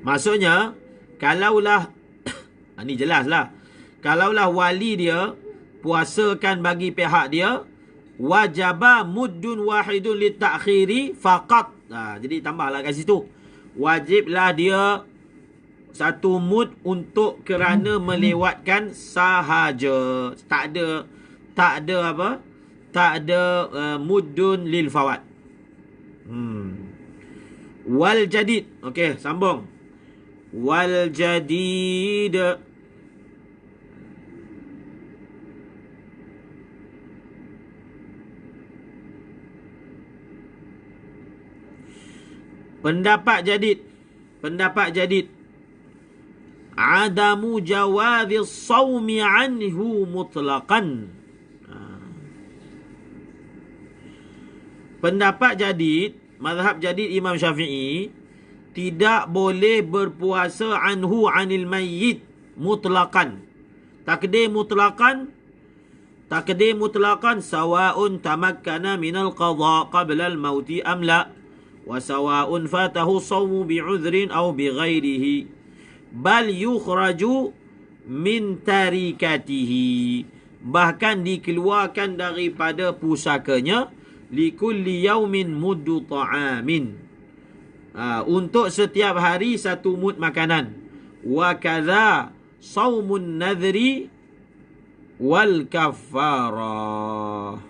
Maksudnya kalaulah ni jelas lah. Kalaulah wali dia puasakan bagi pihak dia, wajaba muddun wahidun litakhiri faqat. Jadi tambahlah kat situ. Wajiblah dia satu mud untuk kerana melewatkan sahaja. Tak ada apa? Tak ada muddun lil fawat. Wal jadid. Okey, sambung. Wal jadid. Pendapat jadid. Adamu jawazi sawmi anhu mutlaqan. Pendapat jadid, mazhab jadid Imam Syafi'i, tidak boleh berpuasa anhu anil mayyit mutlaqan. Takdir mutlaqan sawa'un tamakkana minal qadha qabla al-mauti am la. Wa sawa'un fatahu sawmu bi'udhrin aw bighairihi bal yukhraju min tarikatihi, bahkan dikeluarkan daripada pusakanya, likulli yaumin muddu ta'amin, untuk setiap hari satu mud makanan. Wa kadza saumun nadhri wal kafarah.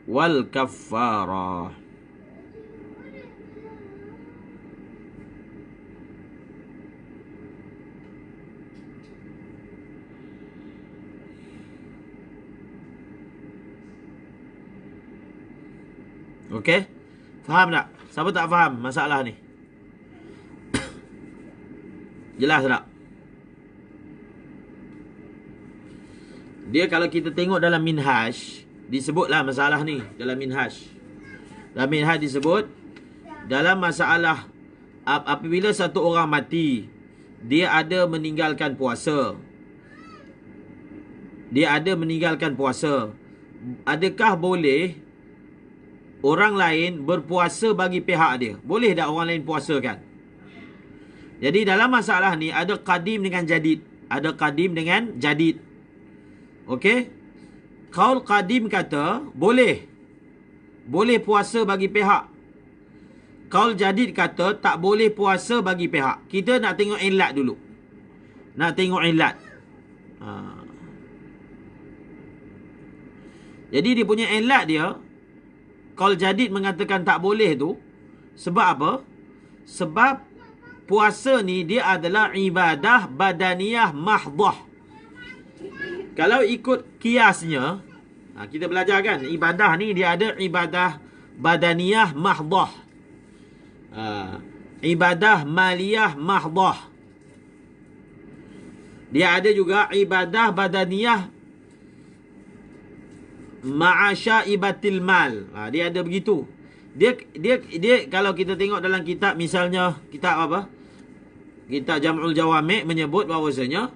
Wal kafarah. Okey? Faham tak? Siapa tak faham masalah ni? Jelas tak? Dia kalau kita tengok dalam minhaj, disebutlah masalah ni dalam minhaj. Dalam minhaj disebut, dalam masalah apabila satu orang mati, dia ada meninggalkan puasa. Adakah boleh orang lain berpuasa bagi pihak dia? Boleh tak orang lain puasakan? Jadi dalam masalah ni ada qadim dengan jadid. Okey? Qaul qadim kata boleh puasa bagi pihak. Qaul jadid kata tak boleh puasa bagi pihak. Kita nak tengok ilat dulu. Jadi dia punya ilat dia, qaul jadid mengatakan tak boleh tu sebab apa? Sebab puasa ni dia adalah ibadah badaniyah mahdhah. Kalau ikut kiasnya, kita belajar kan, ibadah ni dia ada ibadah badaniyah mahdhah, ibadah maliyah mahdhah. Dia ada juga ibadah badaniyah ma'asyaibatil mal. Dia ada begitu. Dia kalau kita tengok dalam kitab, misalnya kitab apa? Kitab Jam'ul Jawami' menyebut bahawasanya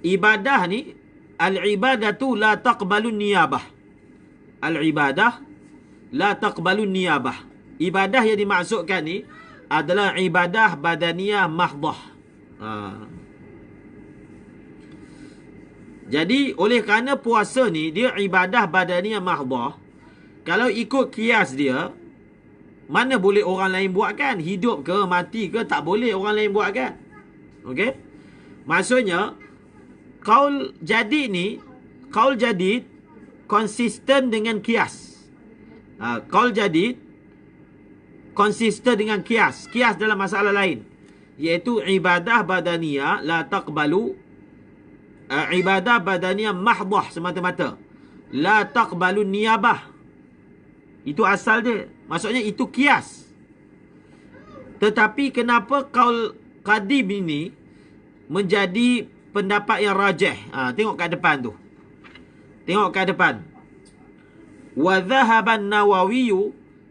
ibadah ni al-ibadatu la taqbalun niyabah. Al-ibadah la taqbalun niyabah. Ibadah yang dimaksudkan ni adalah ibadah badaniyah mahdhah. Jadi oleh kerana puasa ni dia ibadah badaniyah mahdhah, kalau ikut kias dia, mana boleh orang lain buat kan? Hidup ke mati ke tak boleh orang lain buat kan? Okey? Maksudnya Qaul jadid ni, qaul jadid konsisten dengan kias. Qaul jadid konsisten dengan kias. Kias dalam masalah lain, iaitu ibadah badaniyah la taqbalu, ibadah badaniyah mahdah semata-mata, la taqbalu niyabah. Itu asal dia. Maksudnya itu kias. Tetapi kenapa qaul qadim ini menjadi pendapat yang rajih? Tengok kat depan tu. Tengok kat depan. Wa dhahaba an-Nawawi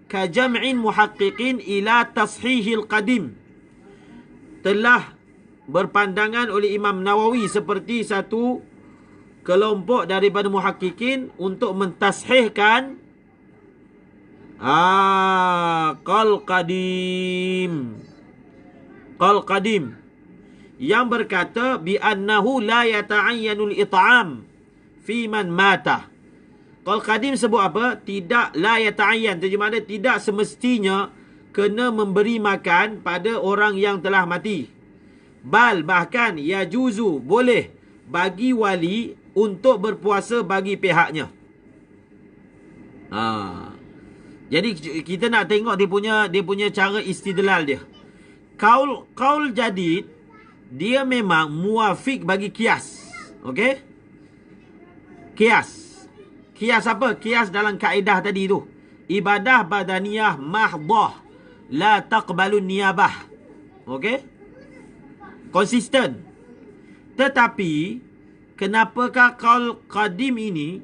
ka jam'in muhaqqiqin ila tashihil qadim. Telah berpandangan oleh Imam Nawawi seperti satu kelompok daripada muhaqqiqin untuk mentashihkan qaul qadim. Qaul qadim yang berkata bi annahu la yata'ayyanul it'am fi man mata. Qaul qadim sebut apa? Tidak, la yata'ayyan, terjemahan dia tidak semestinya kena memberi makan pada orang yang telah mati. Bal, bahkan yajuzu, boleh bagi wali untuk berpuasa bagi pihaknya. Jadi kita nak tengok dia punya cara istidlal dia. Qaul jadid dia memang muafiq bagi kias. Okey? Kias apa? Kias dalam kaedah tadi tu. Ibadah badaniyah mahdah la taqbalu niyabah. Okey? Konsisten. Tetapi kenapakah qaul qadim ini,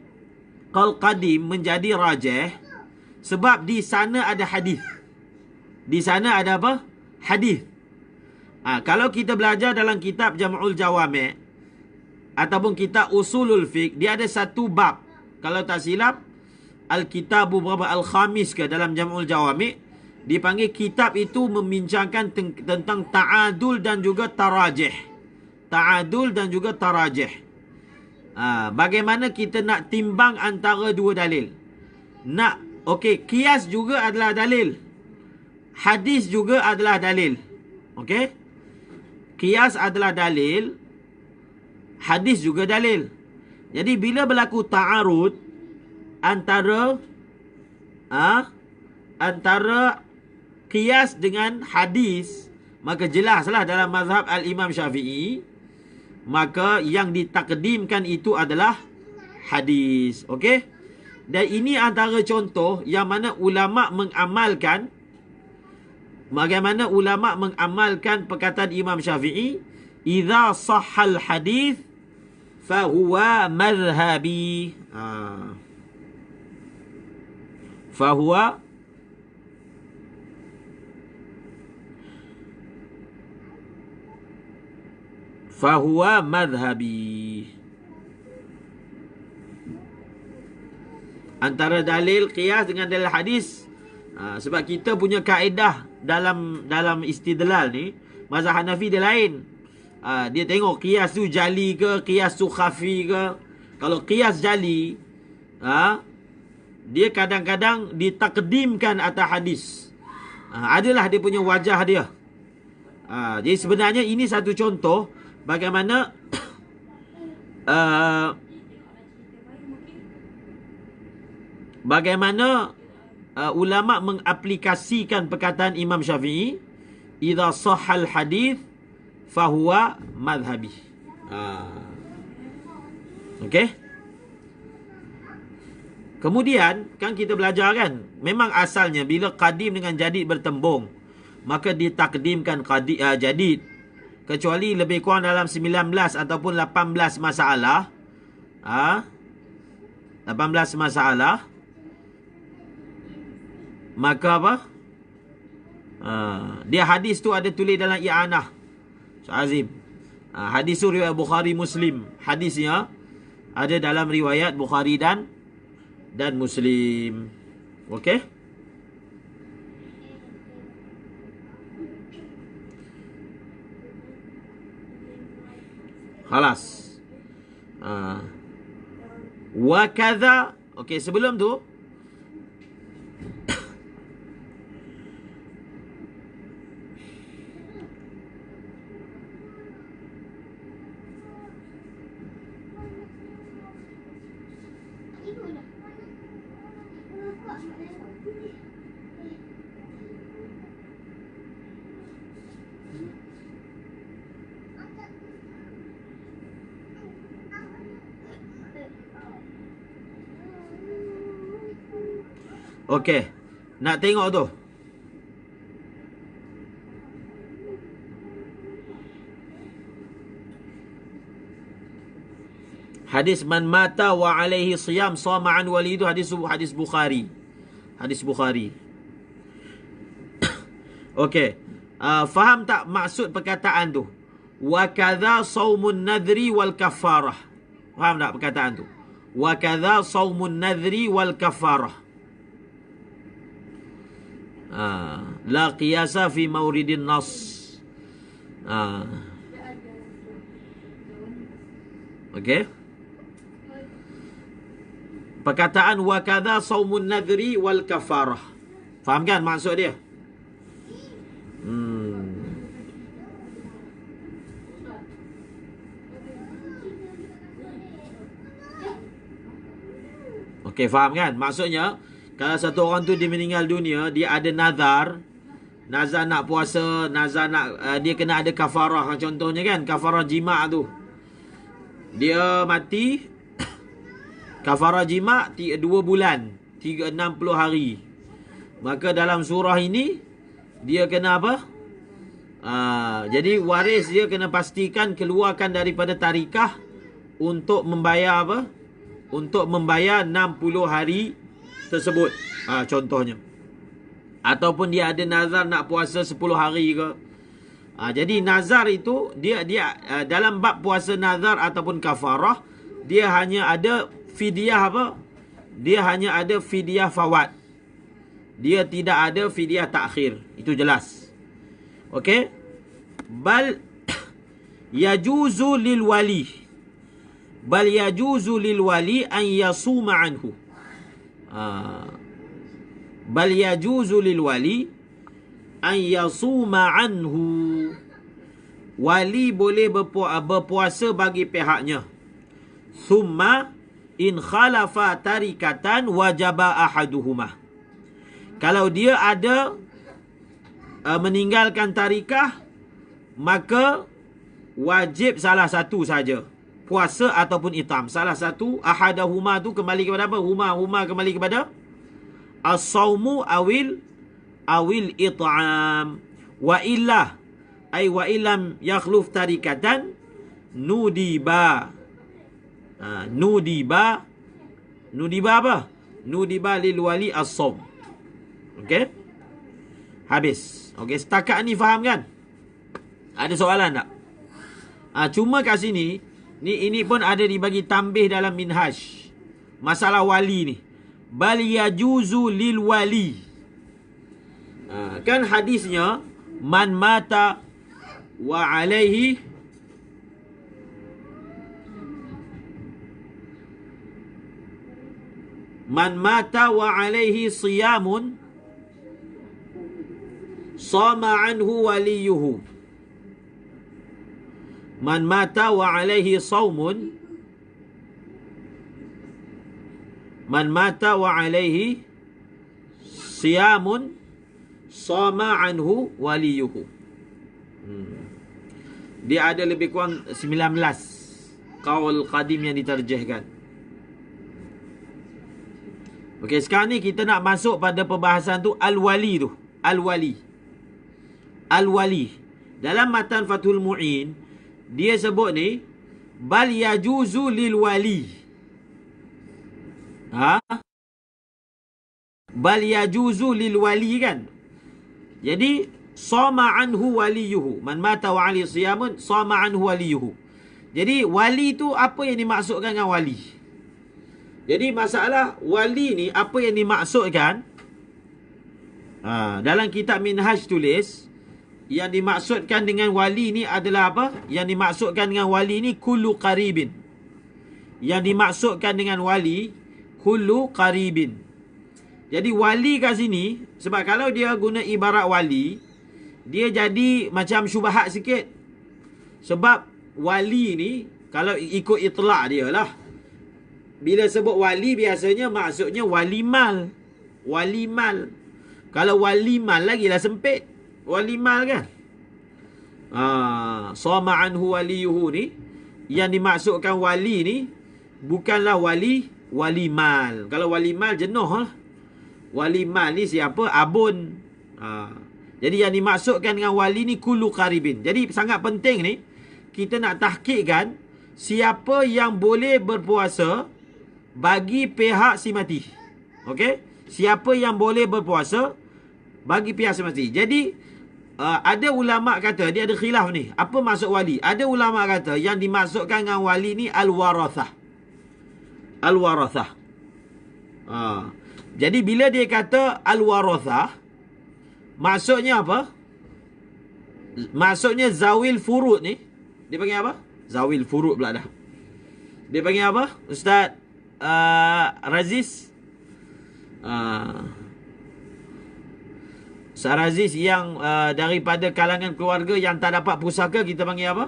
qaul qadim menjadi rajih? Sebab di sana ada hadis. Di sana ada apa? Hadis. Kalau kita belajar dalam kitab Jam'ul Jawami' ataupun kitab Usulul Fiqh, dia ada satu bab. Kalau tak silap, Al-Kitabu berapa? Al-Khamis ke dalam Jam'ul Jawami', dipanggil kitab itu membincangkan tentang ta'adul dan juga tarajih. Ta'adul dan juga tarajih. Bagaimana kita nak timbang antara dua dalil. Okey, kias juga adalah dalil. Hadis juga adalah dalil. Okey? Kias adalah dalil. Hadis juga dalil. Jadi bila berlaku ta'arud antara kias dengan hadis, maka jelaslah dalam mazhab Al-Imam Syafi'i, maka yang ditakdimkan itu adalah hadis. Okey? Dan ini antara contoh yang mana ulama mengamalkan, bagaimana ulama mengamalkan perkataan Imam Syafi'i, idza sahhal hadis fahuwa madhhabi. Fahuwa madhhabi. Antara dalil qiyas dengan dalil hadis. Sebab kita punya kaedah dalam istidlal ni, mazhab Hanafi dia lain. Dia tengok qiyas tu jali ke, qiyas tu khafi ke. Kalau qiyas jali, dia kadang-kadang ditakdimkan atas hadis. Adalah dia punya wajah dia. Jadi sebenarnya ini satu contoh bagaimana ulama mengaplikasikan perkataan Imam Syafi'i, idza sahhal hadis fahuwa madhhabi. Okey? Kemudian kan kita belajar kan, memang asalnya bila qadim dengan jadid bertembung, maka ditakdimkan jadid, kecuali lebih kurang dalam 19 ataupun 18 masalah. 18 masalah, maka apa? Dia hadis tu ada tulis dalam i'anah. Azim. Hadis tu riwayat Bukhari Muslim. Hadisnya ada dalam riwayat Bukhari dan Muslim. Okey? Khalas. Wa kadza. Okey, sebelum tu Okey. Nak tengok tu. Hadis man mata wa alaihi siyam sama an wali, itu hadis Bukhari. Hadis Bukhari. Okey. Faham tak maksud perkataan tu? Wa kadza saumun nadri wal kafarah. Faham tak perkataan tu? Wa kadza saumun nadri wal kafarah. La qiyasa fi mauridin nas. Okey. Perkataan wa kadza saumun nadri wal kafarah. Faham kan maksud dia? Okey, faham kan? Maksudnya, kalau satu orang tu dia meninggal dunia, dia ada nazar nak puasa, nazar nak dia kena ada kafarah contohnya kan, kafarah jima' tu. Dia mati kafarah jima' 2 bulan, 60 hari. Maka dalam surah ini dia kena apa? Jadi waris dia kena pastikan keluarkan daripada tarikah untuk membayar apa? Untuk membayar 60 hari tersebut. Contohnya. Ataupun dia ada nazar nak puasa 10 hari ke. Jadi nazar itu dia dalam bab puasa nazar ataupun kafarah, dia hanya ada fidyah apa? Dia hanya ada fidyah fawat. Dia tidak ada fidyah takhir. Itu jelas. Okey? Bal yajuzu lil wali. Bal yajuzu lil wali an yasuma anhu. Bal yajuzu lil wali an yasuma anhu. Wali boleh berpuasa bagi pihaknya. Thumma in khalafa tarikatan wajaba ahaduhuma. Kalau dia ada meninggalkan tarikah, maka wajib salah satu saja, puasa ataupun itam. Salah satu, ahadahuma tu kembali kepada apa? Huma kembali kepada as-saumu awil it'am. Wa illa ay wa illam yakhluf tarikatan nudiba. Nudiba apa? Nudiba lil wali as-saum. Okey? Habis. Okey, setakat ni faham kan? Ada soalan tak? Cuma kat sini, ini pun ada dibagi tambih dalam minhaj. Masalah wali ni. Bal yajuzu lil wali. Kan hadisnya, man mata wa alaihi siyamun sama anhu waliyuhu. Man mata wa alaihi saumun, man mata wa alaihi siyamun sama anhu waliyuhu. Dia ada lebih kurang 19 qaul qadim yang diterjehkan. Okey, sekarang ni kita nak masuk pada perbahasan tu al-wali tu. Al-wali. Dalam matan Fathul Mu'in, dia sebut ni, bal yajuzu lil wali. Bal yajuzu lil wali kan. Jadi, sama anhu waliyuhu. Man mata wa ali siyamun, sama anhu waliyuhu. Jadi, wali tu apa yang dimaksudkan dengan wali? Jadi, masalah wali ni, apa yang dimaksudkan? Dalam kitab Minhaj tulis, yang dimaksudkan dengan wali ni adalah apa? Yang dimaksudkan dengan wali ni kullu qaribin. Yang dimaksudkan dengan wali kullu qaribin. Jadi wali kat sini, sebab kalau dia guna ibarat wali, dia jadi macam syubhat sikit. Sebab wali ni, kalau ikut itlak dia lah, bila sebut wali biasanya maksudnya wali mal. wali mal. Kalau wali mal lagi lah sempit. Wali mal kan? Sama anhu waliyuhu ni, yang dimaksudkan wali ni bukanlah wali mal. Kalau wali mal jenuh lah. Wali mal ni siapa? Abun. Jadi yang dimaksudkan dengan wali ni kullu qaribin. Jadi sangat penting ni kita nak tahqiqkan siapa yang boleh berpuasa bagi pihak si mati. Okey? Siapa yang boleh berpuasa bagi pihak si mati. Jadi ada ulama kata, dia ada khilaf ni. Apa maksud wali? Ada ulama kata yang dimaksudkan dengan wali ni al-warathah. Al-warathah. Jadi bila dia kata al-warathah, maksudnya apa? Maksudnya zawil furud ni. Dia panggil apa? Zawil furud pula dah. Dia panggil apa? Ustaz Raziz? Ustaz Raziz yang daripada kalangan keluarga yang tak dapat pusaka, kita panggil apa?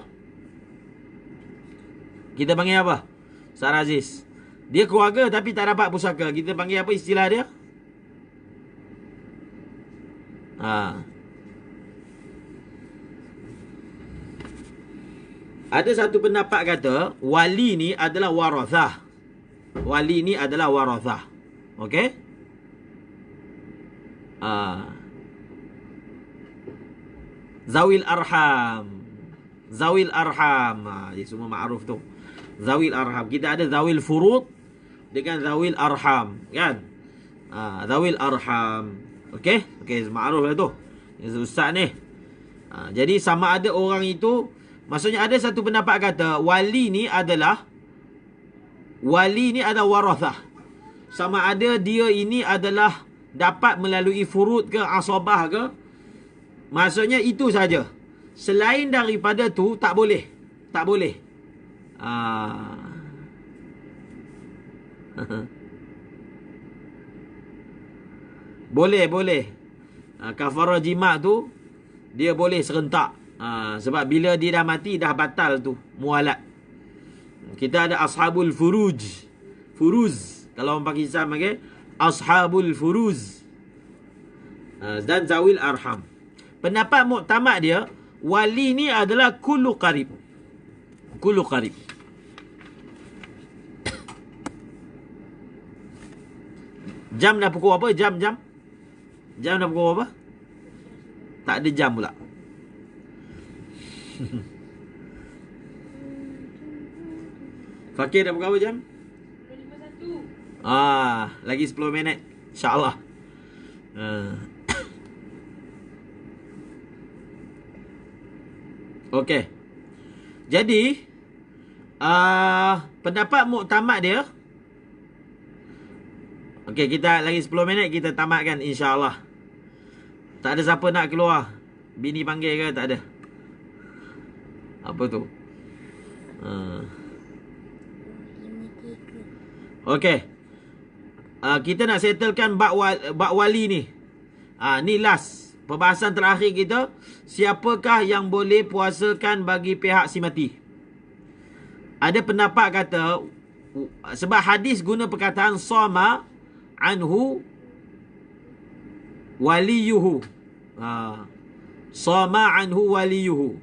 Kita panggil apa? Ustaz Raziz. Dia keluarga tapi tak dapat pusaka. Kita panggil apa istilah dia? Ada satu pendapat kata wali ni adalah warathah. Wali ni adalah warathah. Okey? Zawil arham. Zawil arham. Dia semua ma'ruf tu. Zawil arham. Kita ada zawil furud dengan zawil arham, kan? Zawil arham. Okey? Okey, ma'ruf lah tu. Ustaz ni. Jadi sama ada orang itu, maksudnya ada satu pendapat kata wali ni adalah warathah. Sama ada dia ini adalah dapat melalui furud ke asabah ke. Maksudnya itu saja. Selain daripada tu tak boleh. Tak boleh. Boleh. Kafarah jima' tu dia boleh serentak. Sebab bila dia dah mati dah batal tu mualat. Kita ada ashabul furuz. Kalau orang Pakistan panggil ashabul furuz. Dan zawil arham. Pendapat muktamad dia, wali ni adalah kullu qarib. Kullu qarib. Jam dah pukul apa? Jam dah pukul apa? Tak ada jam pula. Fakir dah pukul apa jam? 51. Lagi 10 minit. InsyaAllah. Okey. Jadi pendapat muktamad dia. Okey, kita lagi 10 minit kita tamatkan insya-Allah. Tak ada siapa nak keluar. Bini panggil ke? Tak ada. Apa tu? Okey. Kita nak settlekan bab wali ni. Ni last. Perbahasan terakhir kita. Siapakah yang boleh puasakan bagi pihak si mati? Ada pendapat kata, sebab hadis guna perkataan sama anhu waliyuhu. Sama anhu waliyuhu.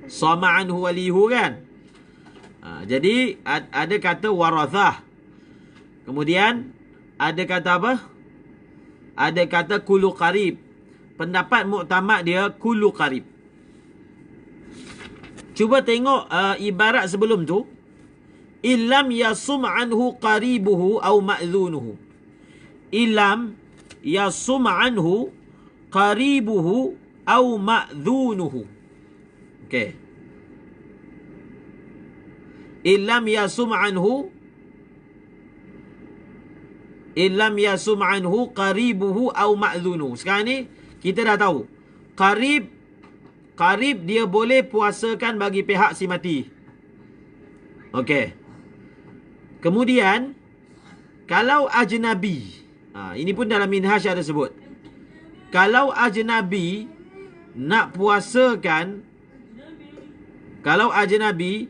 Sama anhu waliyuhu kan? Jadi ada kata warathah. Kemudian ada kata apa? Ada kata kullu qarib. Pendapat muktamad dia kullu qarib. Cuba tengok ibarat sebelum tu. Illam yasum anhu qaribuhu au ma'dhunuhu. Illam yasum anhu qaribuhu au ma'dhunuhu. Okey. Illam yasum anhu qaribuhu au ma'dhunuhu. Sekarang ni kita dah tahu. Qarib dia boleh puasakan bagi pihak si mati. Okey. Kemudian kalau ajnabi, ini pun dalam minhaj ada sebut. Kalau ajnabi nak puasakan Kalau ajnabi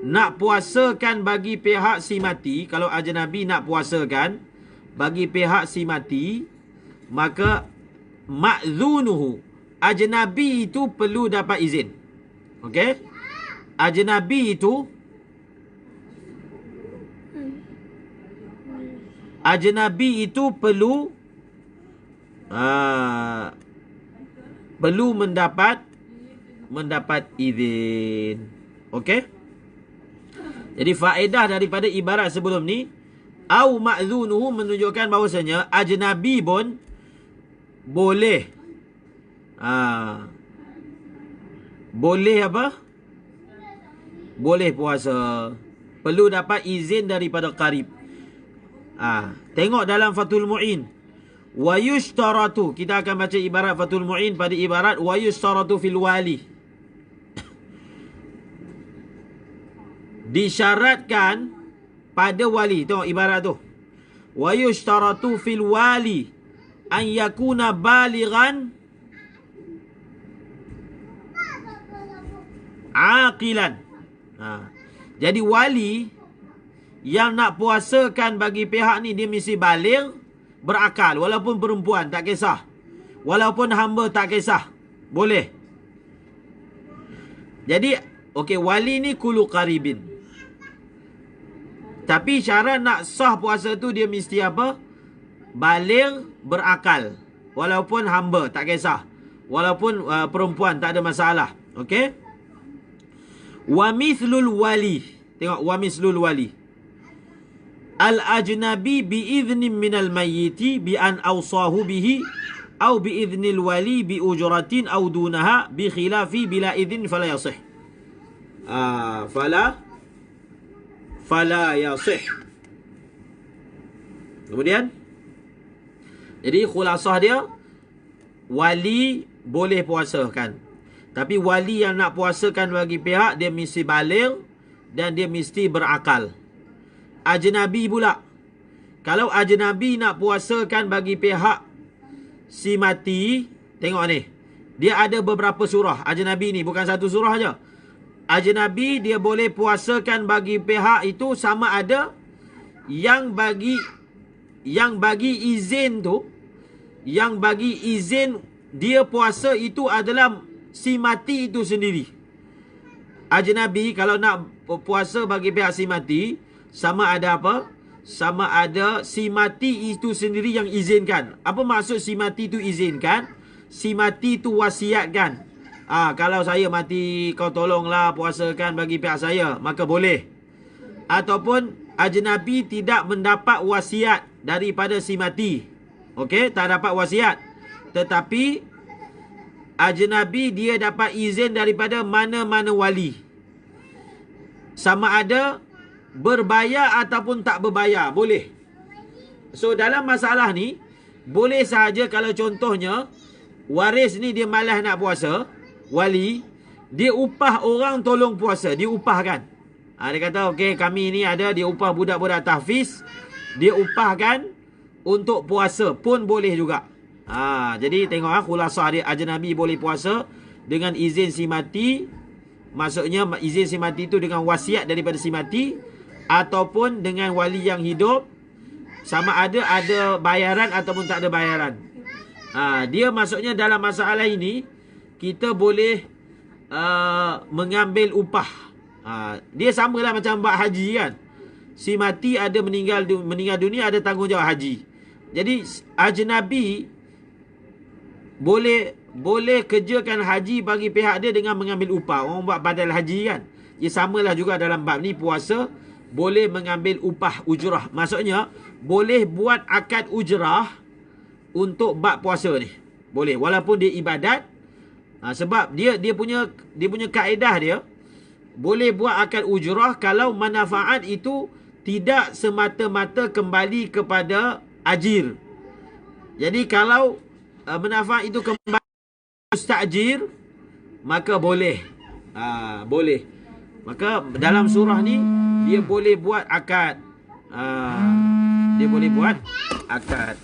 nak puasakan bagi pihak si mati, kalau ajnabi nak puasakan bagi pihak si mati, maka ma'zunuhu, ajnabi itu perlu dapat izin. Okey? Ajnabi itu perlu mendapat izin. Okey? Jadi faedah daripada ibarat sebelum ni, au ma'zunuhu, menunjukkan bahawasanya ajnabi pun boleh boleh apa? Boleh puasa. Perlu dapat izin daripada qarib. Tengok dalam Fathul Mu'in. Wa yushtaratu. Kita akan baca ibarat Fathul Mu'in pada ibarat wa yushtaratu fil wali. Disyaratkan pada wali. Tengok ibarat tu. Wa yushtaratu fil wali an yakuna balighan aqilan. Jadi wali yang nak puasakan bagi pihak ni, dia mesti baligh, berakal. Walaupun perempuan, tak kisah. Walaupun hamba, tak kisah. Boleh. Jadi, okey, wali ni kulu qaribin. Tapi syarat nak sah puasa tu, dia mesti apa? Baligh, berakal. Walaupun hamba, tak kisah. Walaupun perempuan, tak ada masalah. Okey? Wa mithlul wali. Tengok, wa mithlul wali. Al-ajnabi bi'idhnin minal mayyiti bi'an awsahu bihi au bi'idhnil wali bi'ujratin au dunaha bi khilafi bila idhin fala yasih. Fala yasih. Kemudian, jadi khulasah dia, wali boleh puasakan. Tapi wali yang nak puasakan bagi pihak, dia mesti baligh dan dia mesti berakal. Ajnabi pula, kalau ajnabi nak puasakan bagi pihak si mati, tengok ni, dia ada beberapa surah. Ajnabi ni bukan satu surah aja. Ajnabi dia boleh puasakan bagi pihak itu sama ada yang bagi izin tu, yang bagi izin dia puasa itu adalah si mati itu sendiri. Ajnabi kalau nak puasa bagi pihak si mati, sama ada apa? Sama ada si mati itu sendiri yang izinkan. Apa maksud si mati itu izinkan? Si mati itu wasiatkan. Kalau saya mati, kau tolonglah puasakan bagi pihak saya, maka boleh. Ataupun ajnabi tidak mendapat wasiat daripada si mati. Okey, tak dapat wasiat. Tetapi ajnabi dia dapat izin daripada mana-mana wali. Sama ada berbayar ataupun tak berbayar, boleh. So dalam masalah ni, boleh sahaja kalau contohnya waris ni dia malas nak puasa, wali, dia upah orang tolong puasa, dia upahkan. Dia kata, okey, kami ni ada, dia upah budak-budak tahfiz, dia upahkan untuk puasa pun boleh juga. Jadi tengok khulasah dia, ajnabi boleh puasa dengan izin si mati. Maksudnya izin si mati itu dengan wasiat daripada si mati, ataupun dengan wali yang hidup, sama ada bayaran ataupun tak ada bayaran. Dia maksudnya dalam masalah ini kita boleh mengambil upah. Dia samalah macam bab haji kan. Si mati ada meninggal dunia, ada tanggungjawab haji. Jadi ajnabi boleh kerjakan haji bagi pihak dia dengan mengambil upah. Orang buat badal haji kan. Dia samalah juga dalam bab ni, puasa boleh mengambil upah ujrah. Maksudnya boleh buat akad ujrah untuk bab puasa ni. Boleh, walaupun dia ibadat. Sebab dia punya kaedah dia, boleh buat akad ujrah kalau manfaat itu tidak semata-mata kembali kepada ajir. Jadi kalau manfaat itu kembali mustajir, maka boleh. Boleh. Maka dalam surah ni dia boleh buat akad. Dia boleh buat akad.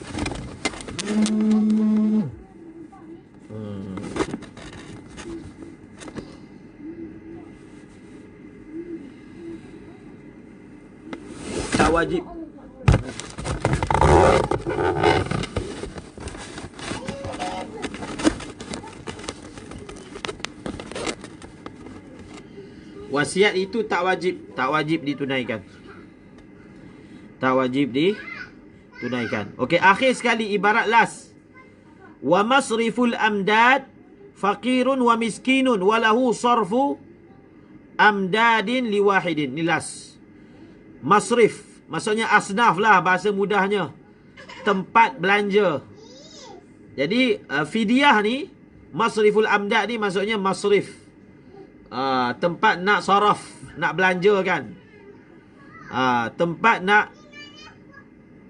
tak wajib. Wasiat itu tak wajib ditunaikan. Tak wajib ditunaikan. Okey, akhir sekali ibarat las. Wa masriful amdad faqirun wa miskinun walahu sarfu amdadin liwahidin. Ni las. Masrif maksudnya asnaf lah bahasa mudahnya. Tempat belanja. Jadi fidyah ni, masriful amdad ni maksudnya masrif. Tempat nak saraf, nak belanja kan.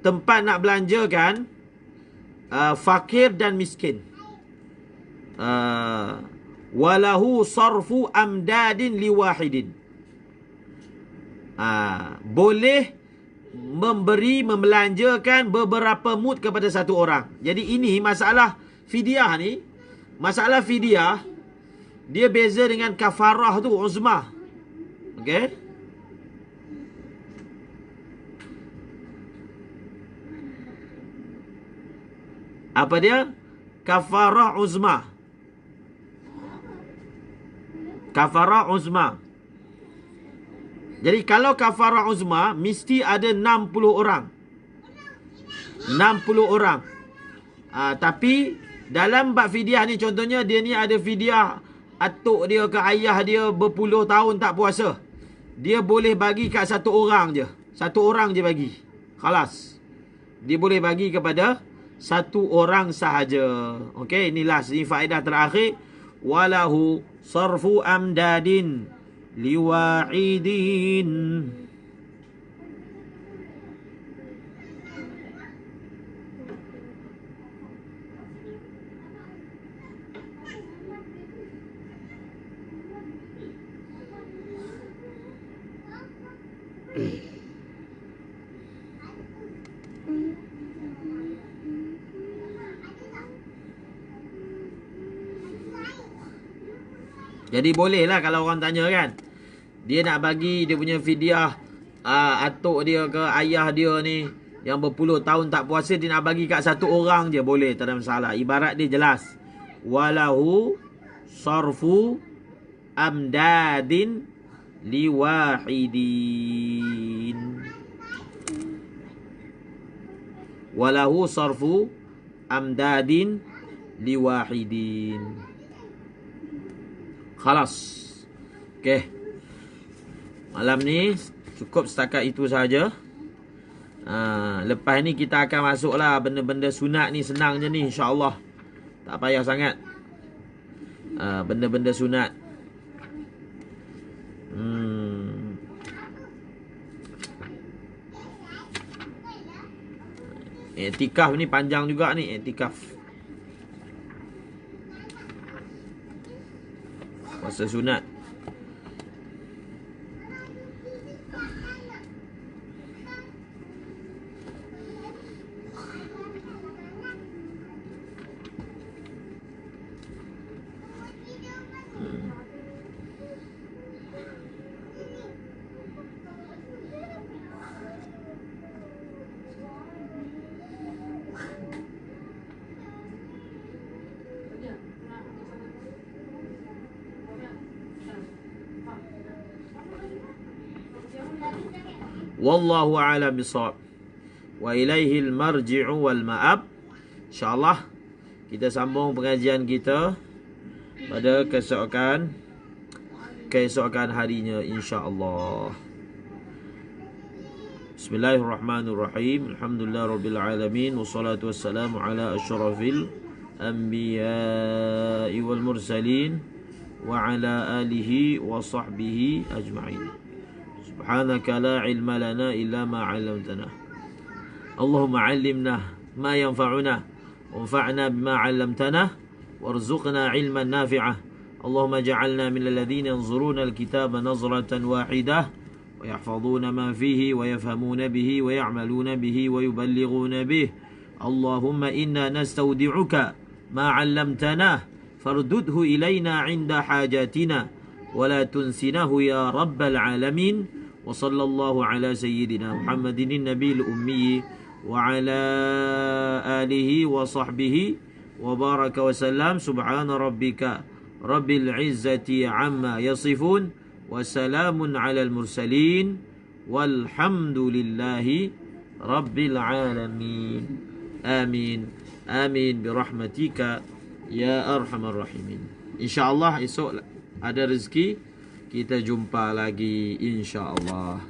Tempat nak belanja kan, fakir dan miskin. Walahu sarfu amdadin liwahidin. Boleh memberi, membelanjakan beberapa mud kepada satu orang. Jadi ini masalah fidyah ni. Masalah fidyah, dia beza dengan kafarah tu, uzmah. Okey? Apa dia? Kafarah uzmah. Kafarah uzmah. Jadi kalau kafarah uzmah, mesti ada 60 orang. 60 orang. Tapi dalam bab fidyah ni, contohnya dia ni ada fidyah atuk dia ke ayah dia berpuluh tahun tak puasa. Dia boleh bagi kat satu orang je. Satu orang je bagi. Khalas. Dia boleh bagi kepada satu orang sahaja. Okey, inilah ini faedah terakhir. Walahu sarfu amdadin liwa'idin. Jadi bolehlah kalau orang tanya kan, dia nak bagi dia punya fidyah atuk dia ke ayah dia ni yang berpuluh tahun tak puasa, dia nak bagi kat satu orang je, boleh, tak ada masalah. Ibarat dia jelas. Walahu sarfu amdadin liwahidin. Walahu sarfu amdadin liwahidin. Khalas. Okey. Malam ni cukup setakat itu saja. Lepas ni kita akan masuklah benda-benda sunat ni, senang je ni, insya-Allah. Tak payah sangat. Benda-benda sunat. Iktikaf ni panjang juga ni, iktikaf. Puasa sunat. Wallahu a'lam bishawab. Wa ilaihil marji'u wal ma'ab. InsyaAllah kita sambung pengajian kita pada keesokan harinya, insyaAllah. Bismillahirrahmanirrahim. Alhamdulillah rabbil alamin. Wassalatu wassalamu ala asyrafil anbiya'i wal mursalin wa ala alihi wa sahbihi ajma'in. Subhanaka la ilma lana illa ma 'allamtana. Allahumma 'allimna ma yanfa'una wanfa'na bima 'allamtana warzuqna 'ilman nafi'ah. Allahumma ja'alna min alladhina yanzuruna al-kitaba nazratan wahidah wa yahfazuna ma fihi wa yafhamuna bihi wa ya'maluna bihi wa yuballighuna bihi. Allahumma inna nastawdi'uka ma 'allamtana fardudhu ilayna 'inda hajatina wa la tunsinahu ya rabbal alamin. Wa sallallahu ala sayyidina Muhammadin nabiyil ummi wa ala alihi wa sahbihi wa baraka wa sallam. Subhana rabbika rabbil izzati amma yasifun wa salamun alal mursalin walhamdulillahi rabbil alamin. Amin. Amin birahmatika ya arhamar rahimin. InsyaAllah esok ada rezeki kita jumpa lagi insyaAllah.